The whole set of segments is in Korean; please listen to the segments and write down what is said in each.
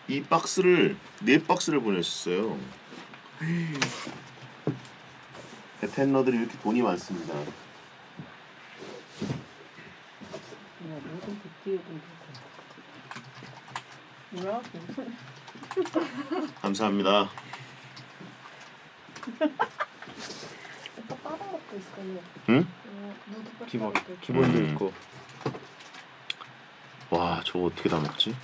이 박스를 4박스를 보내셨어요. 베텐러들이 이렇게 돈이 많습니다. 모든 빅딜도 뭐야? 감사합니다. 오빠 다른 것도 있어요. 응? 무드 기본도 있고. 와, 저거 어떻게 다 먹지?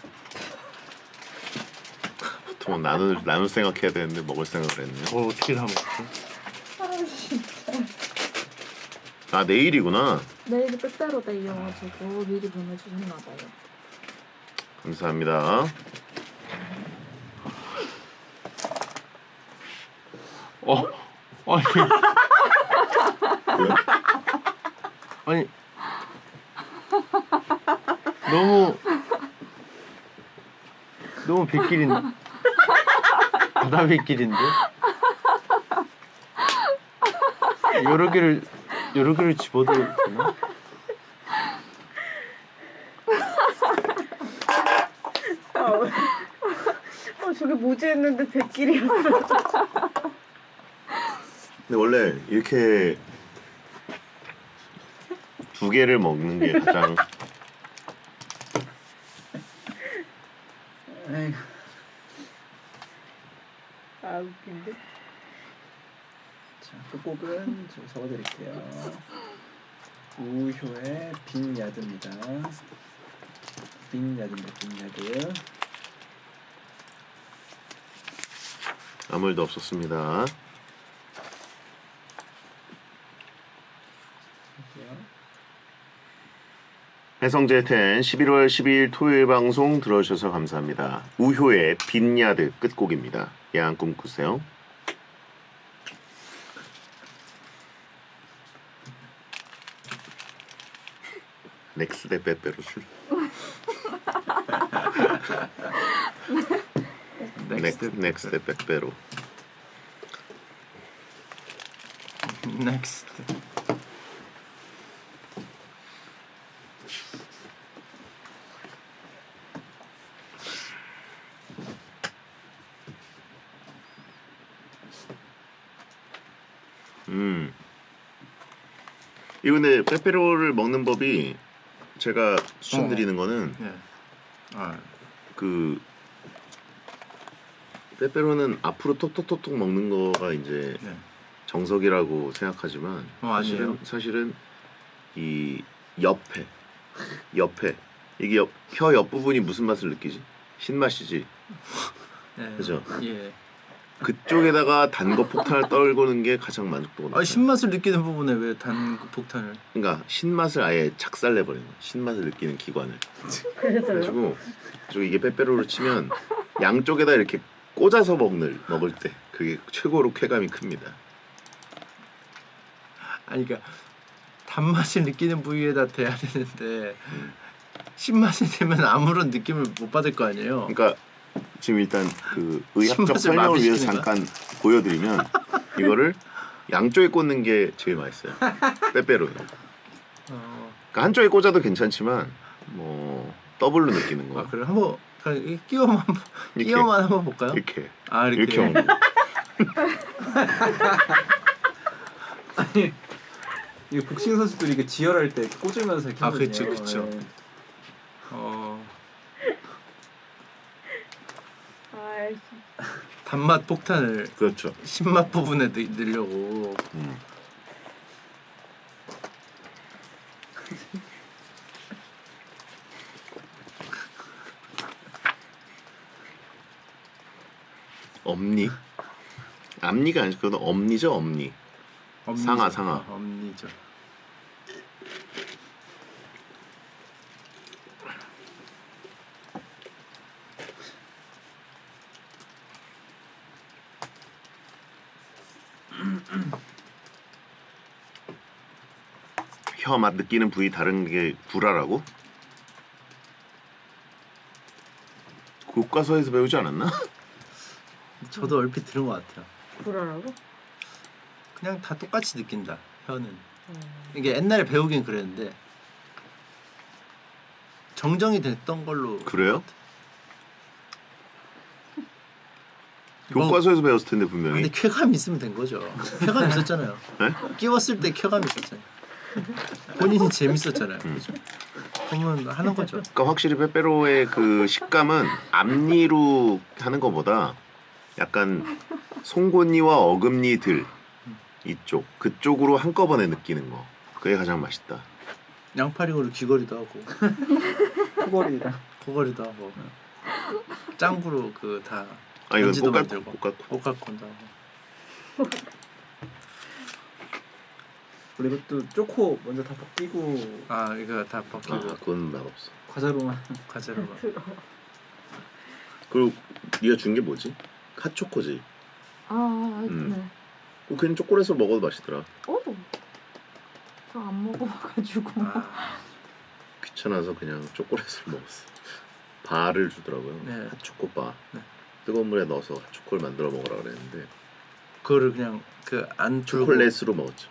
보통 나눌 생각해야 되는데 먹을 생각을 했네요. 어떻게 다 먹지? 아 진짜. 아, 내일이구나. 내일 빼빼로 데이여가지고 미리 보내주셨나봐요. 감사합니다. 아니 아니 너무 빗길인 바다 빗길인데 여러 개를 집어도 되나? 저게 뭐지 했는데 백길이었어. 근데 원래 이렇게 2개를 먹는 게 가장 아 웃긴데? 자, 끝곡은 제가 적어드릴게요. 우효의 빈야드입니다. 빈야드입니다. 빈야드. 아무 일도 없었습니다. 해성제 10 11월 12일 토요일 방송 들어주셔서 감사합니다. 우효의 빈야드 끝곡입니다. 야한 꿈 꾸세요. 넥스 대 빼빼로 술. 넥스 대 빼빼로. 넥스트. 이거 근데 빼빼로를 먹는 법이 제가 추천드리는 거는 네. 그 빼빼로는 앞으로 톡톡톡톡 먹는 거가 이제 네. 정석이라고 생각하지만 아니에요. 사실은 이 옆에 이게 혀 옆부분이 무슨 맛을 느끼지? 신맛이지. 네. 그죠? 예. 그쪽에다가 단 거 폭탄을 떨구는 게 가장 만족도가 높아요. 신맛을 느끼는 부분에 왜 단 폭탄을? 그러니까 신맛을 아예 작살내버리는 거야. 신맛을 느끼는 기관을. 그래가지고 이게 빼빼로로 치면 양쪽에다 이렇게 꽂아서 먹을 때 그게 최고로 쾌감이 큽니다. 아니 그러니까 단맛을 느끼는 부위에다 대야 되는데 신맛이 되면 아무런 느낌을 못 받을 거 아니에요. 그러니까 지금 일단 그 의학적 신맛을 설명을 위해서 마비시키는 잠깐 보여드리면 이거를 양쪽에 꽂는 게 제일 맛있어요. 빼빼로는. 그러니까 한쪽에 꽂아도 괜찮지만 뭐 더블로 느끼는 거. 아 그래 한번 끼워만 이렇게. 한번 볼까요? 이렇게 아 이렇게 먹는 거. 아니 이 복싱 선수들이 이게 지혈할 때 이렇게 꽂으면서 이렇게 아, 하거든요. 그쵸. 네. 아이씨. 단맛 폭탄을 그렇죠. 신맛 부분에 넣으려고. 엄니? 앞니가 아니죠. 그건 엄니죠, 엄니. 상아. 엄니죠. 혀 맛 느끼는 부위 다른 게 구라라고? 교과서에서 배우지 않았나? 저도 얼핏 들은 것 같아요. 불어라고? 그냥 다 똑같이 느낀다. 혀는. 이게 옛날에 배우긴 그랬는데 정정이 됐던 걸로. 그래요? 교과서에서 배웠을 텐데 근데 분명히. 쾌감이 있으면 된 거죠. 쾌감 있었잖아요. 네? 끼웠을 때 쾌감 있었잖아요. 본인이 재밌었잖아요. 그죠? 그러면 하는 거죠. 그러니까 확실히 빼빼로의 그 식감은 앞니로 하는 것보다 약간 송곳니와 어금니들 이쪽 그쪽으로 한꺼번에 느끼는 거 그게 가장 맛있다. 양파링으로 귀걸이도 하고 코골이랑 코걸이도 하고 짱구로 그 다 아 이건 반지도 꽃갈콘 만들고 꽃갈콘. 꽃갈콘도 하고. 그리고 또 초코 먼저 다 벗기고 아 이거 다 벗기고 아 그건 맛없어. 과자로만 과자로만. 그리고 네가 준 게 뭐지? 핫초코지. 네. 그냥 초콜릿으로 먹어도 맛있더라. 오. 저 안 먹어봐가지고. 아, 귀찮아서 그냥 초콜릿으로 먹었어. 바를 주더라고요. 네. 핫초코 바. 네. 뜨거운 물에 넣어서 핫초코를 만들어 먹으라 그랬는데 그거를 그냥 그 안 줄고 초콜릿으로 먹었죠.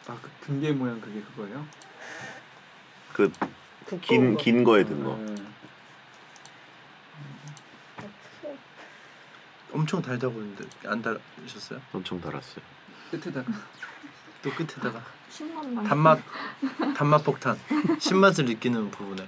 아그 등개 모양 그게 그거예요? 그 긴 거에 든 거. 엄청 달다고 했는데 안 달으셨어요? 엄청 달았어요. 끝에다가 또 끝에다가 신맛 단맛 폭탄 신맛을 느끼는 부분에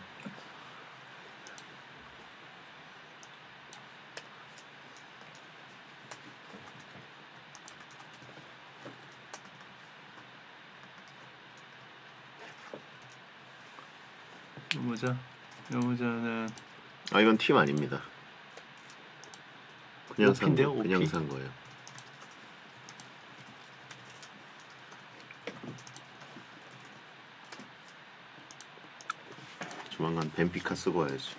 요모자는 아 이건 팀 아닙니다. 그냥 산 오피인데요, 거, 그냥 오피? 산 거예요. 조만간 벤피카 쓰고 와야지.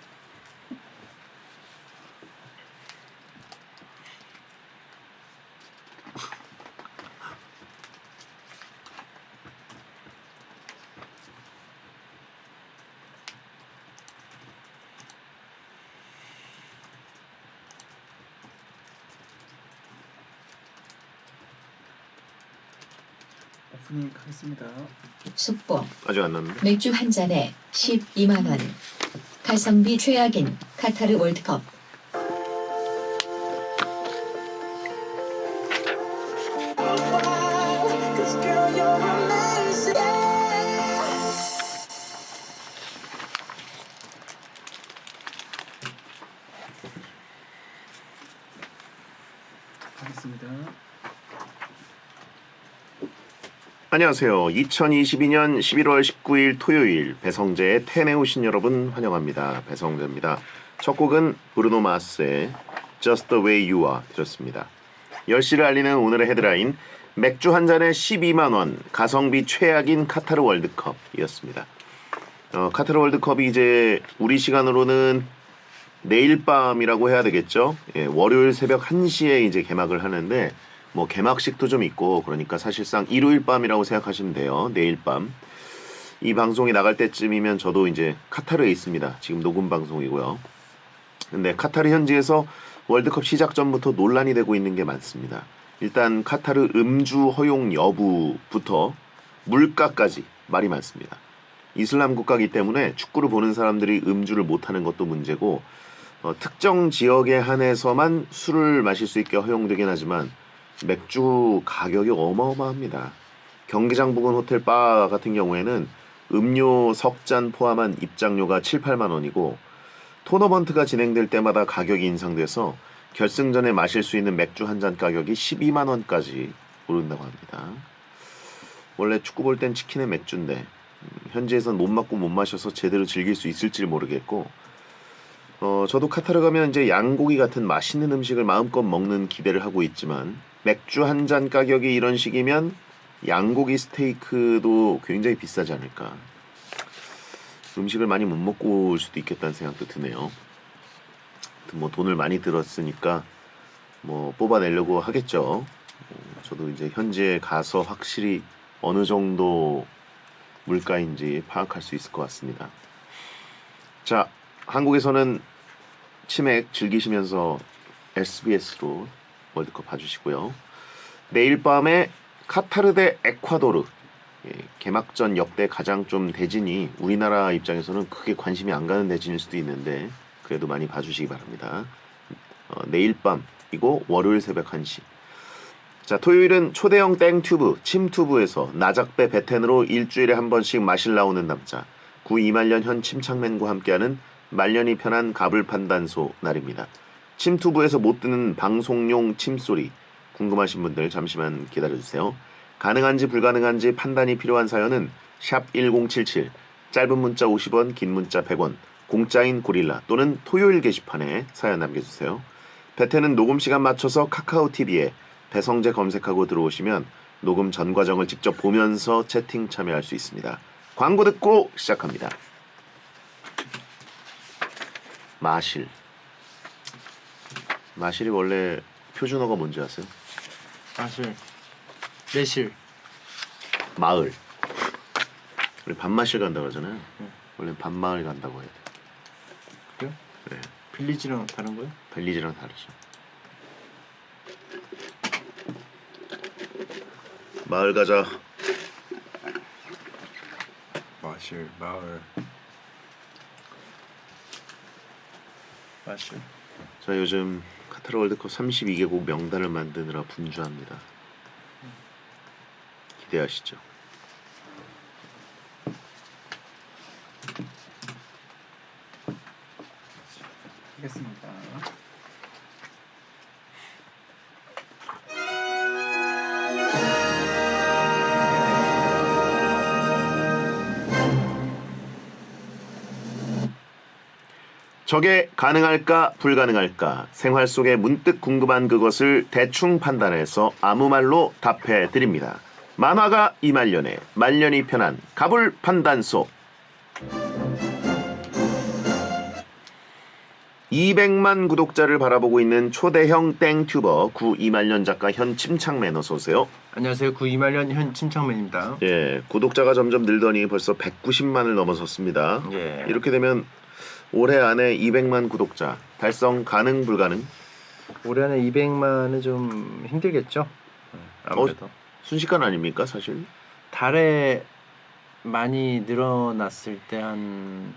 오프닝 하겠습니다. 숙보 아직 안 났는데? 맥주 한 잔에 12만 원. 가성비 최악인 카타르 월드컵. 하겠습니다. 안녕하세요. 2022년 11월 19일 토요일 배성재의 텐에 오신 여러분 환영합니다. 배성재입니다. 첫 곡은 브루노 마스의 Just the Way You Are 들었습니다. 10시를 알리는 오늘의 헤드라인 맥주 한 잔에 12만원 가성비 최악인 카타르 월드컵이었습니다. 카타르 월드컵이 이제 우리 시간으로는 내일 밤이라고 해야 되겠죠. 예, 월요일 새벽 1시에 이제 개막을 하는데 뭐 개막식도 좀 있고 그러니까 사실상 일요일 밤이라고 생각하시면 돼요. 내일 밤. 이 방송이 나갈 때쯤이면 저도 이제 카타르에 있습니다. 지금 녹음 방송이고요. 근데 카타르 현지에서 월드컵 시작 전부터 논란이 되고 있는 게 많습니다. 일단 카타르 음주 허용 여부부터 물가까지 말이 많습니다. 이슬람 국가이기 때문에 축구를 보는 사람들이 음주를 못하는 것도 문제고 특정 지역에 한해서만 술을 마실 수 있게 허용되긴 하지만 맥주 가격이 어마어마합니다. 경기장 부근 호텔 바 같은 경우에는 음료 석 잔 포함한 입장료가 7, 8만 원이고 토너먼트가 진행될 때마다 가격이 인상돼서 결승전에 마실 수 있는 맥주 한 잔 가격이 12만 원까지 오른다고 합니다. 원래 축구 볼 땐 치킨에 맥주인데 현지에선 못 맞고 못 마셔서 제대로 즐길 수 있을지 모르겠고 저도 카타르 가면 이제 양고기 같은 맛있는 음식을 마음껏 먹는 기대를 하고 있지만 맥주 한 잔 가격이 이런 식이면 양고기 스테이크도 굉장히 비싸지 않을까. 음식을 많이 못 먹고 올 수도 있겠다는 생각도 드네요. 뭐 돈을 많이 들었으니까 뭐 뽑아내려고 하겠죠. 저도 이제 현지에 가서 확실히 어느 정도 물가인지 파악할 수 있을 것 같습니다. 자, 한국에서는 치맥 즐기시면서 SBS로 월드컵 봐주시고요. 내일 밤에 카타르 대 에콰도르 개막전 역대 가장 좀 대진이 우리나라 입장에서는 크게 관심이 안 가는 대진일 수도 있는데 그래도 많이 봐주시기 바랍니다. 내일 밤이고 월요일 새벽 1시. 자, 토요일은 초대형 땡튜브 침투브에서 나작배 배텐으로 일주일에 한 번씩 마실 나오는 남자 구 이말년 현 침착맨과 함께하는 말년이 편한 가불 판단소 날입니다. 침투브에서 못 듣는 방송용 침소리 궁금하신 분들 잠시만 기다려주세요. 가능한지 불가능한지 판단이 필요한 사연은 샵 1077 짧은 문자 50원 긴 문자 100원 공짜인 고릴라 또는 토요일 게시판에 사연 남겨주세요. 배텐은 녹음 시간 맞춰서 카카오TV에 배성재 검색하고 들어오시면 녹음 전 과정을 직접 보면서 채팅 참여할 수 있습니다. 광고 듣고 시작합니다. 마실. 마실이 원래 표준어가 뭔지 아세요? 마실, 매실. 마을. 우리 밤마실 간다고 하잖아요. 원래 밤마을 간다고 해야 돼. 그래요? 네. 빌리지랑 다른 거요? 벨리즈랑 다르죠. 마을 가자. 마실, 마을. 마실. 자, 요즘 카타르 월드컵 32개국 명단을 만드느라 분주합니다. 기대하시죠. 하겠습니다. 저게 가능할까 불가능할까 생활 속에 문득 궁금한 그것을 대충 판단해서 아무 말로 답해 드립니다. 만화가 이말년의 말년이 편한 가불 판단소. 200만 구독자를 바라보고 있는 초대형 땡튜버 구 이말년 작가 현 침착맨 어서 오세요. 안녕하세요. 구 이말년 현 침착맨입니다. 예, 구독자가 점점 늘더니 벌써 190만을 넘어섰습니다. 예. 이렇게 되면 올해 안에 200만 구독자 달성 가능 불가능? 올해 안에 200만은 좀 힘들겠죠. 아무래도 순식간 아닙니까 사실? 달에 많이 늘어났을 때 한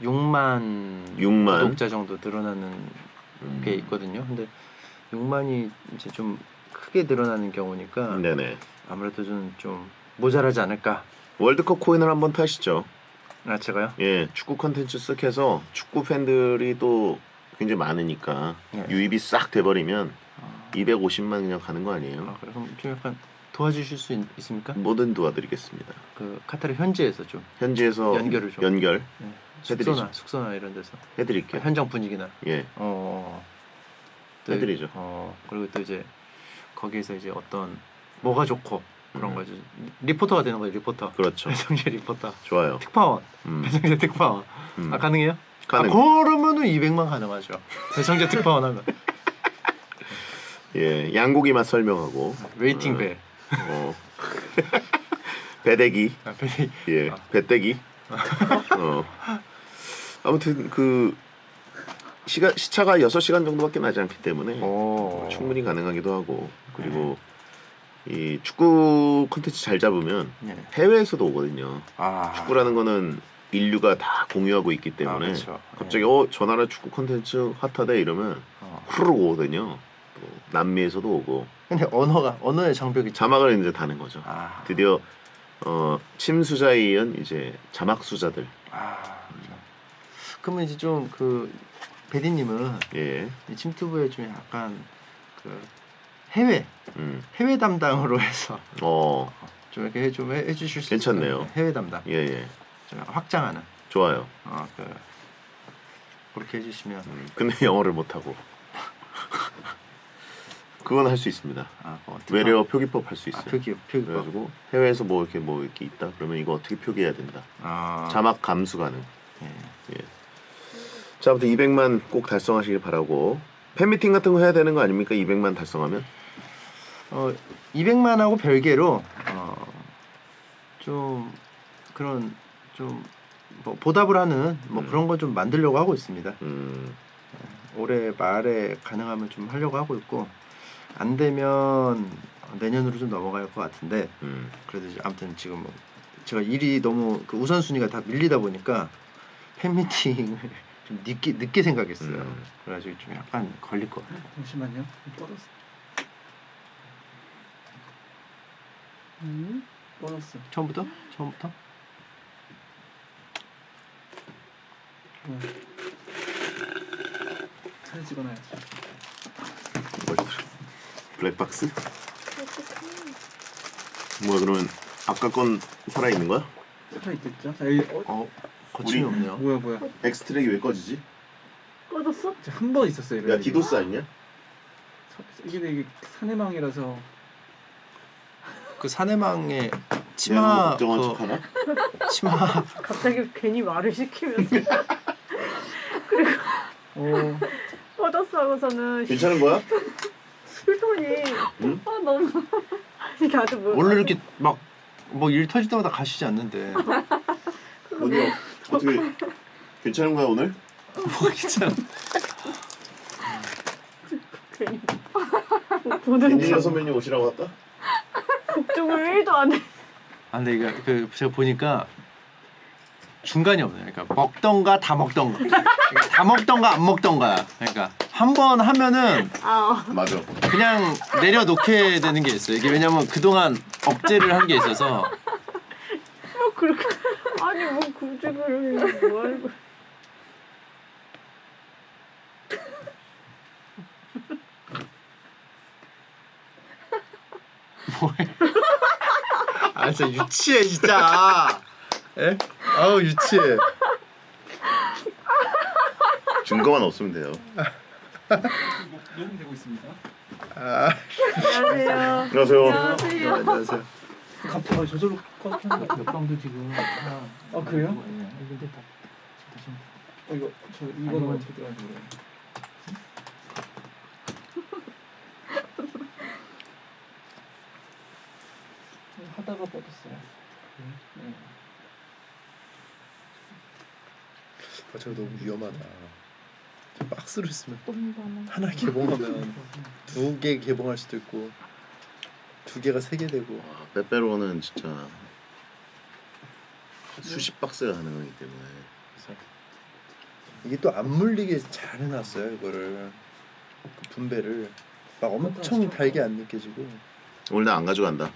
6만 6만? 구독자 정도 늘어나는 게 있거든요. 근데 6만이 이제 좀 크게 늘어나는 경우니까 네네. 아무래도 좀 모자라지 않을까. 월드컵 코인을 한번 타시죠. 아 제가요? 예, 축구 컨텐츠 쓱 해서 축구 팬들이 또 굉장히 많으니까 네. 유입이 싹 돼버리면 250만 그냥 가는 거 아니에요? 아 그럼 좀 약간 도와주실 수 있습니까? 뭐든 도와드리겠습니다. 그 카타르 현지에서 좀 현지에서 연결을 좀. 연결 네. 해드리죠. 숙소나 이런 데서 해드릴게요. 현장 분위기나 예, 또 해드리죠. 그리고 또 이제 거기에서 이제 어떤 뭐가 좋고 그런 음. 거죠. 리포터가 되는 거예요. 리포터. 그렇죠. 배성재 리포터. 좋아요. 특파원. 음, 배성재 특파원. 아 가능해요? 가능. 아, 그러면은 200만 가능하죠. 배성재 특파원 하면 예, 양고기만 설명하고 웨이팅 배. 배대기. 아, 배. 예, 배때기. 아무튼 그 시차가 6시간 정도밖에 나지 않기 때문에 충분히 가능하기도 하고 그리고 이 축구 콘텐츠 잘 잡으면 네. 해외에서도 오거든요. 아. 축구라는 거는 인류가 다 공유하고 있기 때문에 그렇죠. 갑자기 저 나라 축구 콘텐츠 핫하대 이러면 후루룩 오거든요. 또 남미에서도 오고 근데 언어의 장벽이 자막을 이제 다는 거죠. 드디어 침수자에 이은 이제 자막수자들. 그러면 이제 좀 그 베디님은 예. 이 침투브에 좀 약간 그 해외 담당으로 해서 좀 이렇게 좀 해주실 수 괜찮네요. 있어요? 해외 담당. 예. 좀 확장하는. 좋아요. 그렇게 해주시면. 근데 영어를 못하고. 그건 할 수 있습니다. 어떻게 외래어 표기법 할 수 있어요. 표기법. 그래가지고 해외에서 뭐 이렇게 있다. 그러면 이거 어떻게 표기해야 된다. 자막 감수 가능. 예. 자, 아무튼 200만 꼭 달성하시길 바라고. 팬미팅 같은 거 해야 되는 거 아닙니까? 200만 달성하면? 200만하고 별개로 좀 그런 좀 뭐 보답을 하는 뭐 그런 거 좀 만들려고 하고 있습니다. 올해 말에 가능하면 좀 하려고 하고 있고 안 되면 내년으로 좀 넘어갈 것 같은데 그래도 이제 아무튼 지금 뭐 제가 일이 너무 그 우선순위가 다 밀리다 보니까 팬미팅을 좀 늦게 생각했어요. 그래가지고 좀 약간 걸릴 것 같아요. 잠시만요. 뻗었어. 뻗었어. 처음부터? 사진 찍어놔야지. 블랙박스? 뭐야 그러면 아까 건 살아 있는 거야? 살아있겠죠? 자, 여기 거침이 우리- 없네요. 뭐야? 엑스트랙이 왜 꺼지지? 꺼졌어? 한 번 있었어요. 야 이런 디도스 아니냐? 이게 산해망이라서 그 사내망의 야, 치마 걱정한 그 척하나? 치마 갑자기 괜히 말을 시키면서 꺼졌어 하고서는 괜찮은 거야? 술톤이 응? 아 너무 아니 나도 뭐 원래 이렇게 막 뭐 일 터질 때마다 가시지 않는데 뭐냐 어떻게 괜찮은 거야 오늘? 뭐 괜찮아. 괜히 보는 엔지니어 선배님 오시라고 할까? 걱정을 1도 안 해. 아 근데 이거 그 제가 보니까 중간이 없네요. 그러니까 먹던가 다 먹던가, 그러니까 다 먹던가 안 먹던가. 그러니까 한 번 하면은 아 맞아. 그냥 내려놓게 되는 게 있어요. 이게 왜냐면 그동안 억제를 한 게 있어서. 뭐 그렇게 아니 뭐 굳이 그러면 뭐 하는 거야. 아 진짜 유치해 진짜. 에? 아우 유치해. 증거만 없으면 돼요. 녹음되고 있습니다. 아 안녕하세요. 안녕하세요. 안녕하세요. 안녕하세요. 갑자기 저절로 꺼졌는데. 몇 방도 지금 아, 그래요? 근데 다 다시 이거는 아니면- 어떻게 들어가는지 모르겠네. 하다가 뻗었어요. 네. 저거 너무 위험하다. 저 박스로 있으면 똥바나. 하나 개봉하면 2개 개봉할 수도 있고 2개가 3개 되고. 와, 빼빼로는 진짜 수십 박스가 가능하기 때문에 이게 또 안 물리게 잘 해놨어요 이거를. 그 분배를 막 엄청 달게 안 느껴지고. 오늘 나 안 가져간다.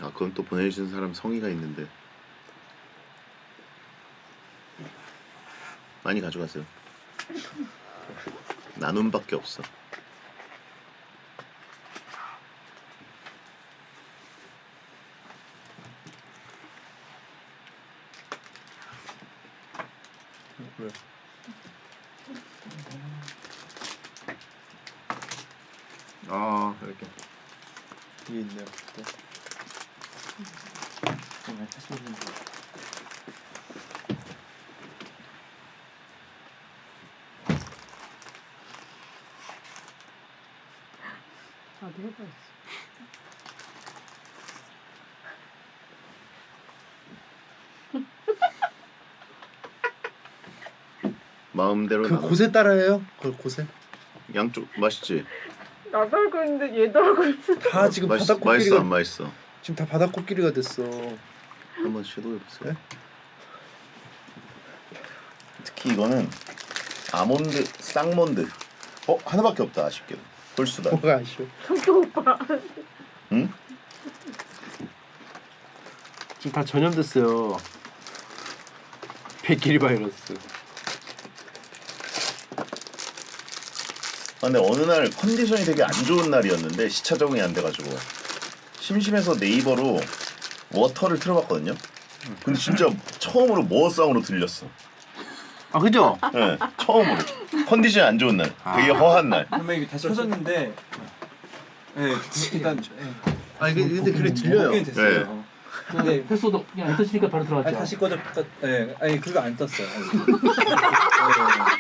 아 그건 또 보내주신 사람 성의가 있는데 많이 가져가세요. 나눔밖에 없어. 왜? 아 이렇게 이게 있네요. 또. 나도 해봐야지. 마음대로 그 나눠. 곳에 따라해요? 그 곳에? 양쪽 맛있지? 나도 알고 있는데 얘도 알고 있어. 다 지금 맛있어 바닥코끼리가 안 맛있어? 지금 다 바닥코끼리가 됐어. 한번 시도해 보세요. 네? 특히 이거는 아몬드 쌍몬드. 하나밖에 없다 아쉽게도. 홀수다. 뭐가 아쉬워? 성격 오빠. 응? 지금 다 전염됐어요. 백기리 바이러스. 근데 어느 날 컨디션이 되게 안 좋은 날이었는데 시차 적응이 안 돼가지고 심심해서 네이버로 워터를 틀어봤거든요. 근데 진짜 처음으로 모어쌍으로 들렸어. 아 그죠? 네, 처음으로 컨디션이 안 좋은 날, 되게 허한 날. 그러면 이게 다시 켜졌는데, 네, 일단 아니 근데 그래 들려요. 먹긴 됐어요. 근데 회수도 그냥 안 터지니까 바로 들어갔죠. 아니, 다시 꺼져, 네, 아니 그거 안 떴어요.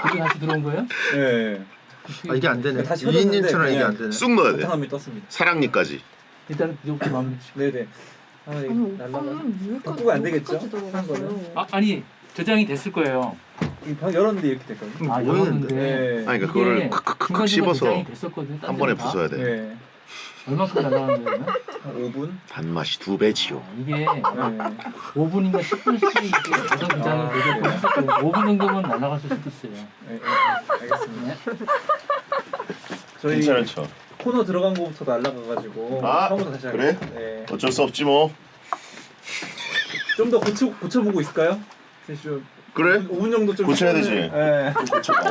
그게 다시 들어온 거예요? 네, 아 이게 안 되네. 다시 2인님처럼 이게 그냥 안 되네. 쑥 넣어야 돼. 바탕화면이 떴습니다. 사랑니까지. 일단 이렇게 마무리 짓고. 네네. 아, 이거 아니 날라가. 오빠는 여기까지 바꾸고 안 되겠죠? 여기까지 한 거는? 들어갔어요. 아니 저장이 됐을 거예요. 이 방 열었는데 이렇게 됐거든요. 아 뭐 열었는데 네. 아니 그러니까 그거를 이게 칵칵칵 중간중간 씹어서 저장이 됐었거든요. 딴 한 번에 데는 다. 부숴야 돼. 네. 얼마큼 날아가는 거예요? 한 5분? 단맛이 2배지요. 이게 네. 5분인가 10분씩 이게 가장 굉장히 노력을 5분 정도면 날아갈 수 있어요. 네, 네, 알겠습니다. 저희 괜찮죠? 코너 들어간 거부터 날라가가지고 아, 처음부터 다시 그래? 하겠습니다. 네. 어쩔 수 없지 뭐. 좀 더 고쳐보고 있을까요? 좀 그래? 5분 정도 좀 고쳐야 시간을- 되지. 네. 좀 고쳐봐.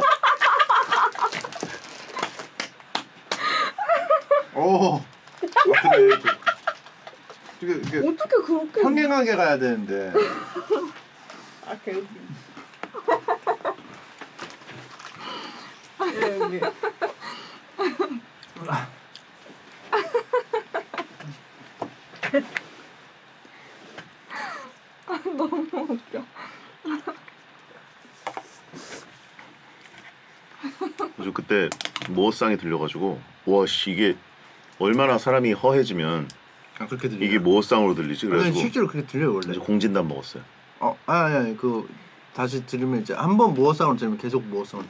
오. 그래. 이게 어떻게 그렇게? 평행하게 가야 되는데. 아 개웃기. 여기. 너무 웃겨. 그래서 그때 모어상이 들려가지고 와씨 이게 얼마나 사람이 허해지면 아 그렇게 들려. 이게 모어상으로 들리지. 아니 그래가지고 실제로 그렇게 들려요 원래. 이제 공진단 먹었어요. 아니 그 다시 들으면 이제 한 번 무어상으로 들으면 계속 무어상으로.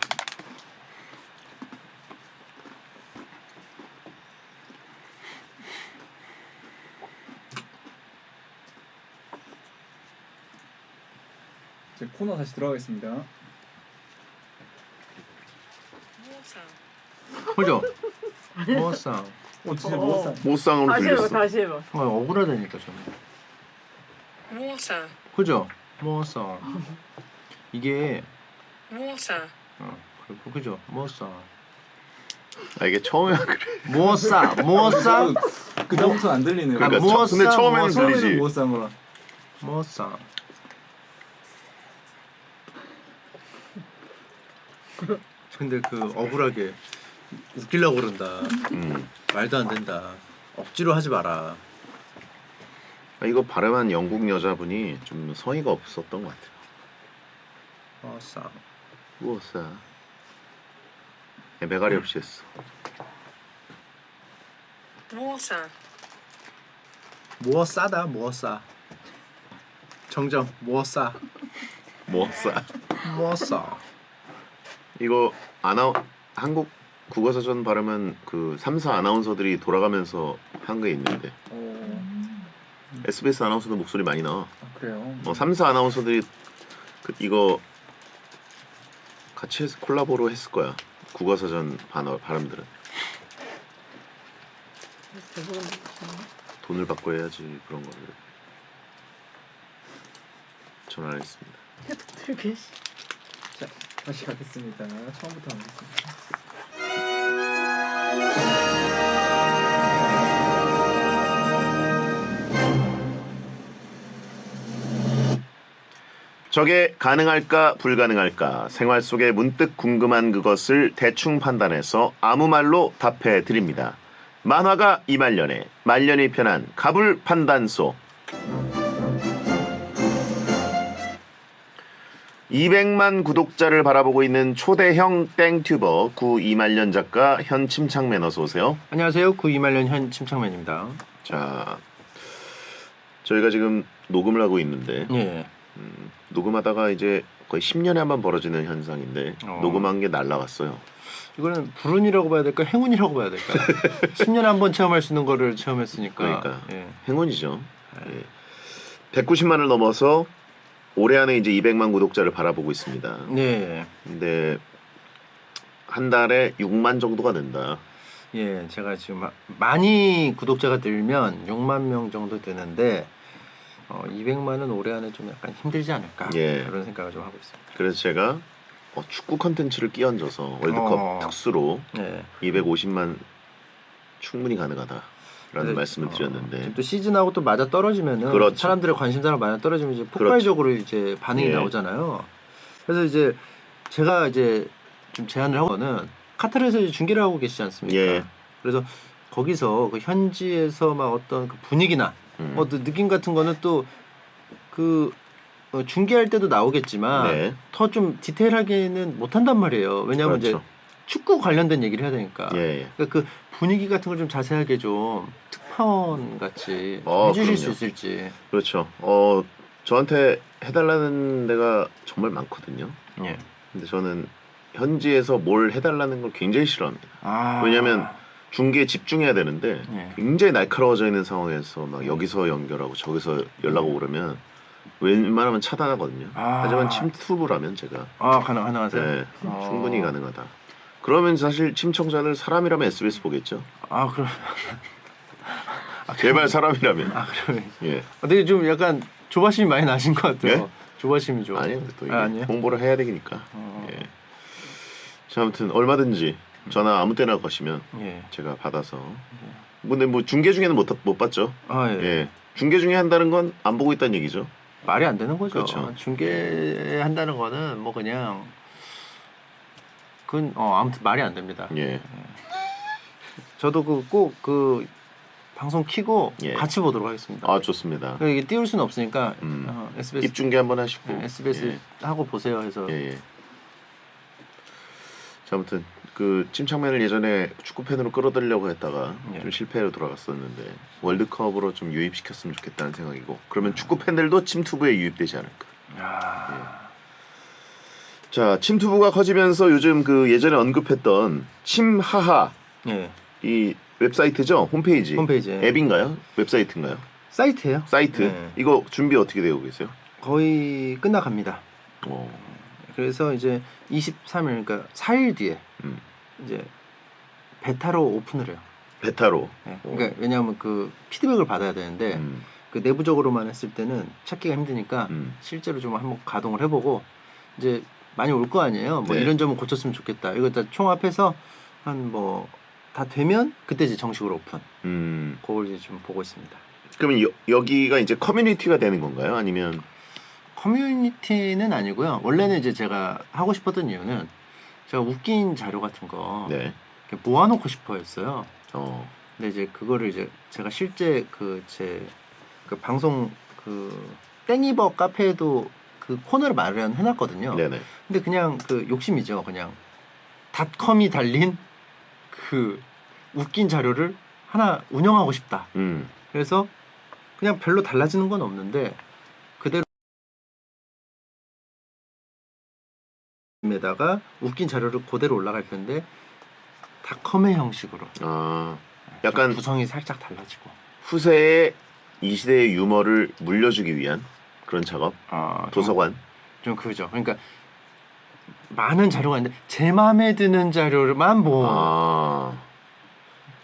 이제 코너 다시 들어가겠습니다. 그죠? 무어상. 진짜 어. 뭐 모어상으로 다시 해봐. 들렸어. 다시 해봐. 억울하다니까 저는. 그죠? 무어상. 이게 그죠? 무어상. 아 이게 처음에 그래. 무어상. 그 다음부터 안 들리네요. 그러니까 무어상, 근데 처음에는 무어상. 들리지. 처음에는 무엇상으로. 무어상. 근데 그 억울하게 웃기려고 그런다. 말도 안 된다. 억지로 하지 마라. 아, 이거 발음한 영국 여자분이 좀 성의가 없었던 것 같아요. 무어상. 무엇사? 매가리 없이 했어. 무어싸다 무어싸. 정정 무어싸. 무엇사? 무어싸. 이거 한국 국어사전 발음은 그 3사 아나운서들이 돌아가면서 한 게 있는데 SBS 아나운서도 목소리 많이 나와. 그래요. 3사 아나운서들이 이거 같이 콜라보로 했을 거야. 국어사전 발음들은 돈을 받고 해야지 그런 거를. 전화하겠습니다. 되게 자, 다시 가겠습니다. 처음부터 하겠습니다. 저게 가능할까 불가능할까 생활 속에 문득 궁금한 그것을 대충 판단해서 아무 말로 답해 드립니다. 만화가 이말년의 말년이 편한 가불 판단소. 200만 구독자를 바라보고 있는 초대형 땡튜버 구 이말년 작가 현침창맨 어서 오세요. 안녕하세요. 구 이말년 현침창맨입니다. 자, 저희가 지금 녹음을 하고 있는데 예. 녹음하다가 이제 거의 10년에 한 번 벌어지는 현상인데 녹음한 게 날라갔어요. 이거는 불운이라고 봐야 될까 행운이라고 봐야 될까? 10년에 한 번 체험할 수 있는 거를 체험했으니까. 그러니까 예. 행운이죠. 예. 190만을 넘어서 올해 안에 이제 200만 구독자를 바라보고 있습니다. 네. 근데 한 달에 6만 정도가 된다. 예, 제가 지금 많이 구독자가 늘면 6만 명 정도 되는데 200만은 올해 안에 좀 약간 힘들지 않을까 예. 그런 생각을 좀 하고 있습니다. 그래서 제가 축구 컨텐츠를 끼얹어서 월드컵 특수로 예. 250만 충분히 가능하다라는 네, 말씀을 드렸는데 지금 또 시즌하고 또 맞아 떨어지면은 그렇죠. 사람들의 관심사랑 맞아 떨어지면 이제 폭발적으로 이제 반응이 예. 나오잖아요. 그래서 이제 제가 이제 좀 제안을 하고는 카타르에서 이제 중계를 하고 계시지 않습니까? 예. 그래서 거기서 그 현지에서 막 어떤 그 분위기나 또 느낌 같은 거는 또 그 중계할 때도 나오겠지만 네. 더 좀 디테일하게는 못 한단 말이에요. 왜냐하면 그렇죠. 이제 축구 관련된 얘기를 해야 되니까. 예. 그러니까 그 분위기 같은 걸 좀 자세하게 좀 특파원 같이 해주실 수 그럼요. 있을지. 그렇죠. 저한테 해달라는 데가 정말 많거든요. 예. 근데 저는 현지에서 뭘 해달라는 걸 굉장히 싫어합니다. 아. 왜냐면 중계에 집중해야 되는데 예. 굉장히 날카로워져 있는 상황에서 막 여기서 연결하고 저기서 연락 오고 그러면 웬만하면 차단하거든요. 아. 하지만 침투부라면 제가 가능하세요? 네, 어. 충분히 가능하다. 그러면 사실 침청자들 사람이라면 SBS 보겠죠. 그럼 제발 사람이라면. 그러면 예. 근데 좀 약간 조바심이 많이 나신 것 같아요. 예? 조바심이 좀. 아니요. 또 이게 아니에요? 홍보를 해야 되니까. 어. 예. 자, 아무튼 얼마든지 전화 아무 때나 거시면 예. 제가 받아서. 근데 뭐 중계 중에는 못 봤죠. 예. 예. 중계 중에 한다는 건 안 보고 있다는 얘기죠. 말이 안 되는 거죠. 그렇죠. 중계한다는 거는 뭐 그냥 그건 아무튼 말이 안 됩니다. 예. 저도 꼭 그 방송 키고 예. 같이 보도록 하겠습니다. 아, 좋습니다. 이게 띄울 수는 없으니까 SBS 입중계 한번 하시고. SBS 하고 보세요 해서 예. 자, 아무튼 그 침착맨을 예전에 축구 팬으로 끌어들이려고 했다가 예. 좀 실패로 돌아갔었는데 월드컵으로 좀 유입시켰으면 좋겠다는 생각이고 그러면 축구 팬들도 침투부에 유입되지 않을까. 야. 자, 침투부가 커지면서 요즘 그 예전에 언급했던 침하하 예. 이 웹사이트죠? 홈페이지. 앱인가요? 웹사이트인가요? 사이트예요. 사이트. 네. 이거 준비 어떻게 되고 계세요? 거의 끝나갑니다. 어. 그래서 이제 23일 그러니까 4일 뒤에 음. 이제 베타로 오픈을 해요. 베타로. 네. 그러니까 왜냐하면 그 피드백을 받아야 되는데 음. 그 내부적으로만 했을 때는 찾기가 힘드니까 음. 실제로 좀 한번 가동을 해보고 이제 많이 올 거 아니에요. 뭐 네. 이런 점은 고쳤으면 좋겠다. 이거 다 총합해서 한 뭐 다 되면 그때 이제 정식으로 오픈. 그걸 이제 좀 보고 있습니다. 그러면 여기가 이제 커뮤니티가 되는 건가요? 아니면 커뮤니티는 아니고요. 원래는 이제 제가 하고 싶었던 이유는 제가 웃긴 자료 같은 거 네. 이렇게 모아놓고 싶어했어요. 어. 근데 이제 그거를 이제 제가 실제 그 제 그 방송 그 땡이버 카페에도 그 코너를 마련해놨거든요. 네네. 근데 그냥 그 욕심이죠. 그냥 닷컴이 달린 그 웃긴 자료를 하나 운영하고 싶다. 그래서 그냥 별로 달라지는 건 없는데 그대로 에다가 웃긴 자료를 그대로 올라갈 텐데 닷컴의 형식으로 아, 약간 구성이 살짝 달라지고 후세에 이 시대의 유머를 물려주기 위한 그런 작업. 도서관. 좀 그죠. 그러니까 많은 자료가 있는데 제 마음에 드는 자료만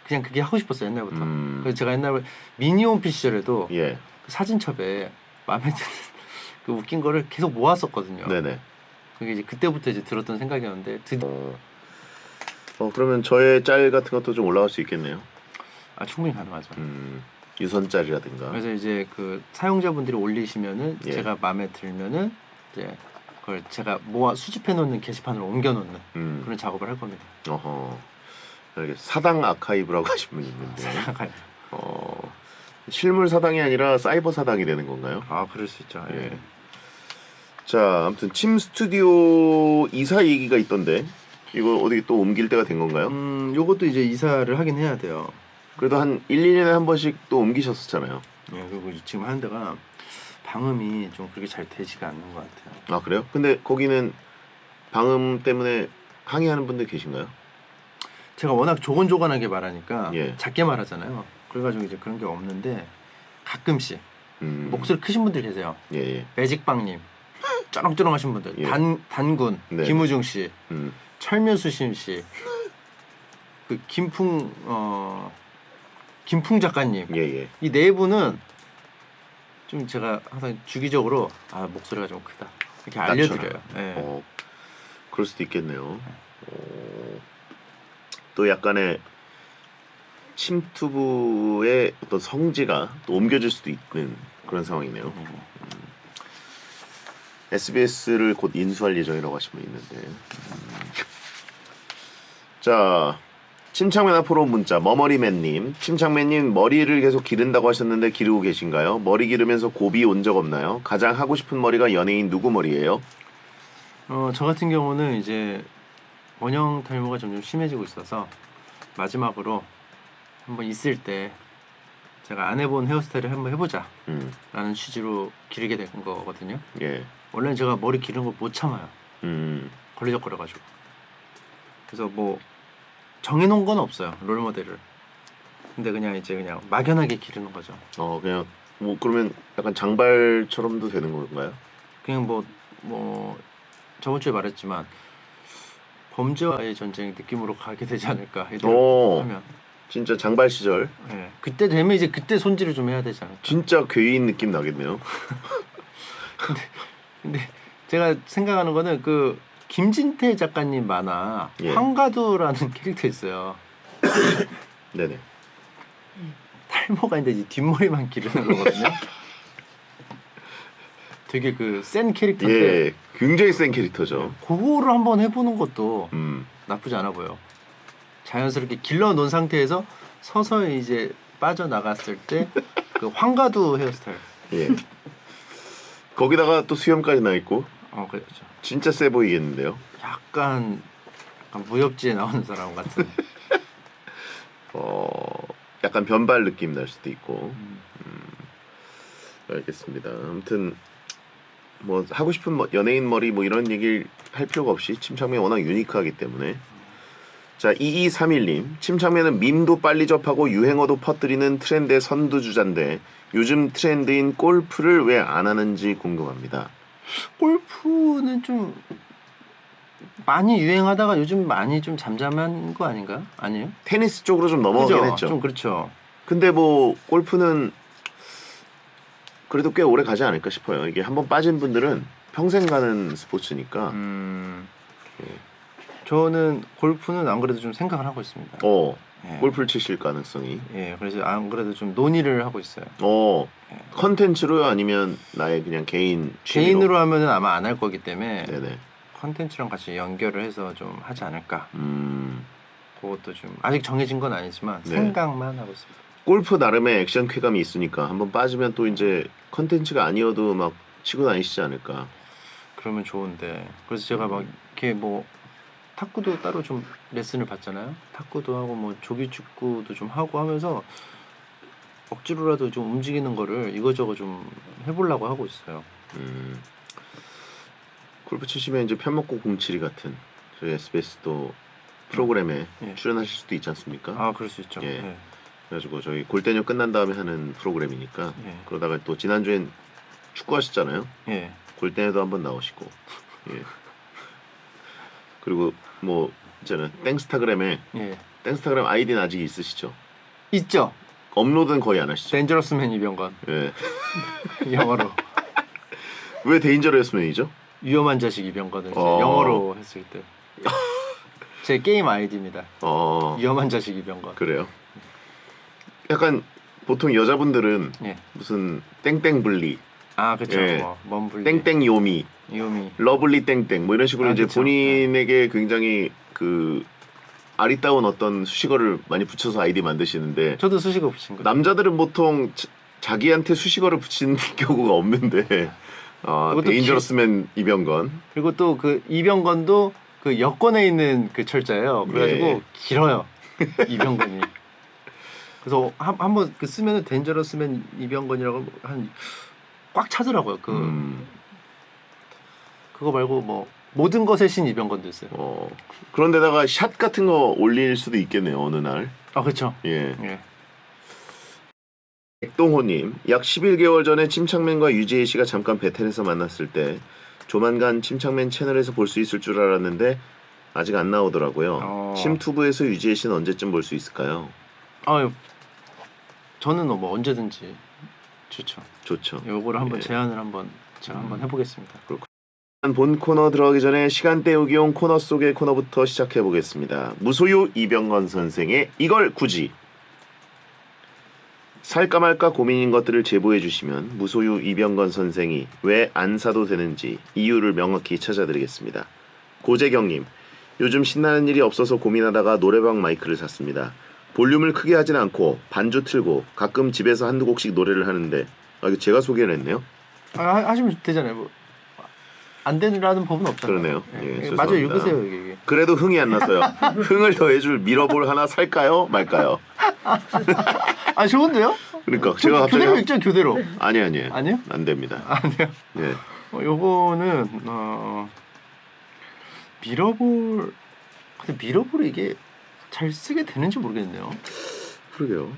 그냥 그게 하고 싶었어요 옛날부터. 그래서 제가 옛날에 미니홈피 시절에도 예. 그 사진첩에 마음에 드는 그 웃긴 거를 계속 모았었거든요. 네네. 그게 이제 그때부터 이제 들었던 생각이었는데 그러면 저의 짤 같은 것도 좀 올라갈 수 있겠네요. 충분히 가능하죠. 유선 짤이라든가. 그래서 이제 그 사용자분들이 올리시면은 예. 제가 마음에 들면은 이제 그걸 제가 모아 수집해 놓는 게시판으로 옮겨 놓는 그런 작업을 할 겁니다. 어허. 사당 아카이브라고 하신 분이 있는데 실물 사당이 아니라 사이버 사당이 되는 건가요? 그럴 수 있죠. 예. 자, 아무튼 침 스튜디오 이사 얘기가 있던데 이거 어디 또 옮길 때가 된 건가요? 요것도 이제 이사를 하긴 해야 돼요. 그래도 한 1, 2년에 한 번씩 또 옮기셨었잖아요. 예, 그리고 지금 하는 데가 방음이 좀 그렇게 잘 되지가 않는 것 같아요. 그래요? 근데 거기는 방음 때문에 항의하는 분들 계신가요? 제가 워낙 조곤조곤하게 말하니까 예. 작게 말하잖아요. 그래가지고 이제 그런 게 없는데 가끔씩 목소리 크신 분들 계세요. 예. 매직빵님, 쩌렁쩌렁하신 분들, 예. 단군, 네. 김우중 씨, 철면수심 씨, 그 김풍 작가님. 예. 이 네 분은 좀 제가 항상 주기적으로 목소리가 좀 크다 이렇게 알려드려요. 예. 그럴 수도 있겠네요. 또 약간의 침투부의 어떤 성지가 또 옮겨질 수도 있는 그런 상황이네요. SBS를 곧 인수할 예정이라고 하신 분 있는데. 자, 침착맨 앞으로 온 문자 머머리맨님. 침착맨님 머리를 계속 기른다고 하셨는데 기르고 계신가요? 머리 기르면서 고비 온 적 없나요? 가장 하고 싶은 머리가 연예인 누구 머리예요? 저 같은 경우는 이제 원형 탈모가 점점 심해지고 있어서 마지막으로 한번 있을 때 제가 안 해본 헤어스타일을 한번 해보자 라는 취지로 기르게 된 거거든요. 예. 원래는 제가 머리 기르는 걸 못 참아요. 걸리적거려가지고. 그래서 뭐 정해놓은 건 없어요 롤 모델을. 근데 그냥 막연하게 기르는 거죠. 그냥 뭐 그러면 약간 장발처럼도 되는 건가요? 그냥 뭐 저번 주에 말했지만 범죄와의 전쟁 느낌으로 가게 되지 않을까 이대로 하면. 진짜 장발 시절. 예. 그때 되면 이제 그때 손질을 좀 해야 되지 않을까. 진짜 괴인 느낌 나겠네요. 근데 제가 생각하는 거는 그 김진태 작가님 만화 예. 황가두라는 캐릭터 있어요. 네네. 탈모가 있는데 이 뒷머리만 기르는 거거든요. 되게 그 센 캐릭터인데 예, 굉장히 센 캐릭터죠. 그거를 한번 해보는 것도 음, 나쁘지 않아 보여. 자연스럽게 길러 놓은 상태에서 서서히 이제 빠져나갔을 때 그 황가두 헤어스타일. 예. 거기다가 또 수염까지 나 있고 그렇죠. 진짜 세 보이겠는데요. 약간 무협지에 나오는 사람 같은. 약간 변발 느낌 날 수도 있고. 알겠습니다. 아무튼 뭐 하고 싶은 연예인 머리 뭐 이런 얘기를 할 필요가 없이 침착맨이 워낙 유니크하기 때문에. 자, 2231님, 침착맨은 밈도 빨리 접하고 유행어도 퍼뜨리는 트렌드의 선두주자인데 요즘 트렌드인 골프를 왜 안 하는지 궁금합니다. 골프는 좀 많이 유행하다가 요즘 많이 좀 잠잠한 거 아닌가? 아니에요? 테니스 쪽으로 좀 넘어가긴 그죠? 했죠. 좀 그렇죠. 근데 뭐 골프는 그래도 꽤 오래 가지 않을까 싶어요. 이게 한번 빠진 분들은 평생 가는 스포츠니까. 저는 골프는 안 그래도 좀 생각을 하고 있습니다. 예. 골프를 치실 가능성이. 예, 그래서 안 그래도 좀 논의를 하고 있어요. 예. 컨텐츠로요? 아니면 나의 그냥 개인 취미로? 개인으로 하면은 아마 안 할 거기 때문에 네네. 컨텐츠랑 같이 연결을 해서 좀 하지 않을까. 음, 그것도 좀 아직 정해진 건 아니지만 네. 생각만 하고 있습니다. 골프 나름의 액션 쾌감이 있으니까 한번 빠지면 또 이제 컨텐츠가 아니어도 막 치고 다니시지 않을까. 그러면 좋은데. 그래서 제가 막 이렇게 뭐 탁구도 따로 좀 레슨을 받잖아요. 탁구도 하고 뭐 조기 축구도 좀 하고 하면서 억지로라도 좀 움직이는 거를 이거저거 좀 해보려고 하고 있어요. 골프 치시면 이제 편먹고 공치리 같은 저희 SBS도 프로그램에 예. 출연하실 수도 있지 않습니까? 그럴 수 있죠. 예. 예. 그래가지고 저희 골대녀 끝난 다음에 하는 프로그램이니까 예. 그러다가 또 지난주엔 축구 하셨잖아요. 예. 골대녀도 한번 나오시고. 예. 그리고 뭐 있잖아요. 땡스타그램에 예. 땡스타그램 아이디는 아직 있으시죠? 있죠. 업로드는 거의 안 하시죠? 덴저러스맨 이병건. 예. 영어로. 왜 데인저러스맨이죠? 위험한 자식 이병건을 이제 어. 영어로 했을 때. 제 게임 아이디입니다. 위험한 자식 이병건. 그래요. 약간 보통 여자분들은 예. 무슨 땡땡블리, 그렇죠. 예. 먼블리. 땡땡 요미, 요미. 러블리 땡땡 뭐 이런 식으로 이제 그쵸. 본인에게 굉장히 그 아리따운 어떤 수식어를 많이 붙여서 아이디 만드시는데 저도 수식어 붙인 거죠. 남자들은 보통 자기한테 수식어를 붙이는 경우가 없는데 그것도 데인저러스맨 이병건. 그리고 또 그 이병건도 그 여권에 있는 그 철자예요. 그래가지고 예. 길어요. 이병건이. 그래서 한번 그 쓰면은 덴저러스맨 이병건이라고 한 꽉 차더라고요. 그거 말고 뭐 모든 것의 신 이병건도 있어요. 그런데다가 샷 같은 거 올릴 수도 있겠네요. 어느 날. 그렇죠. 예. 예. 백동호님, 약 11개월 전에 침착맨과 유지혜 씨가 잠깐 베텐에서 만났을 때 조만간 침착맨 채널에서 볼 수 있을 줄 알았는데 아직 안 나오더라고요. 침투브에서 유지혜 씨는 언제쯤 볼 수 있을까요? 저는 뭐 언제든지 좋죠. 좋죠. 요거를 한번 예. 제안을 한번 제가 한번 해보겠습니다. 본 코너 들어가기 전에 시간 때우기 용 코너 속의 코너부터 시작해 보겠습니다. 무소유 이병건 선생의 이걸 굳이. 살까 말까 고민인 것들을 제보해 주시면 무소유 이병건 선생이 왜 안 사도 되는지 이유를 명확히 찾아드리겠습니다. 고재경님, 요즘 신나는 일이 없어서 고민하다가 노래방 마이크를 샀습니다. 볼륨을 크게 하진 않고 반주 틀고 가끔 집에서 한두 곡씩 노래를 하는데 이거 제가 소개를 했네요. 하시면 되잖아요. 뭐. 안 되라는 법은 없잖아요. 그러네요. 예, 맞아요. 죄송합니다. 읽으세요. 이게. 그래도 흥이 안 나서요. 흥을 더해줄 미러볼 하나 살까요? 말까요? 좋은데요? 그러니까 제가 갑자기 교대로 읽죠. 교대로. 아니에요. 아니요? 안 됩니다. 아니요. 네. 요거는 미러볼. 근데 미러볼이 이게 잘 쓰게 되는지 모르겠네요. 그러게요.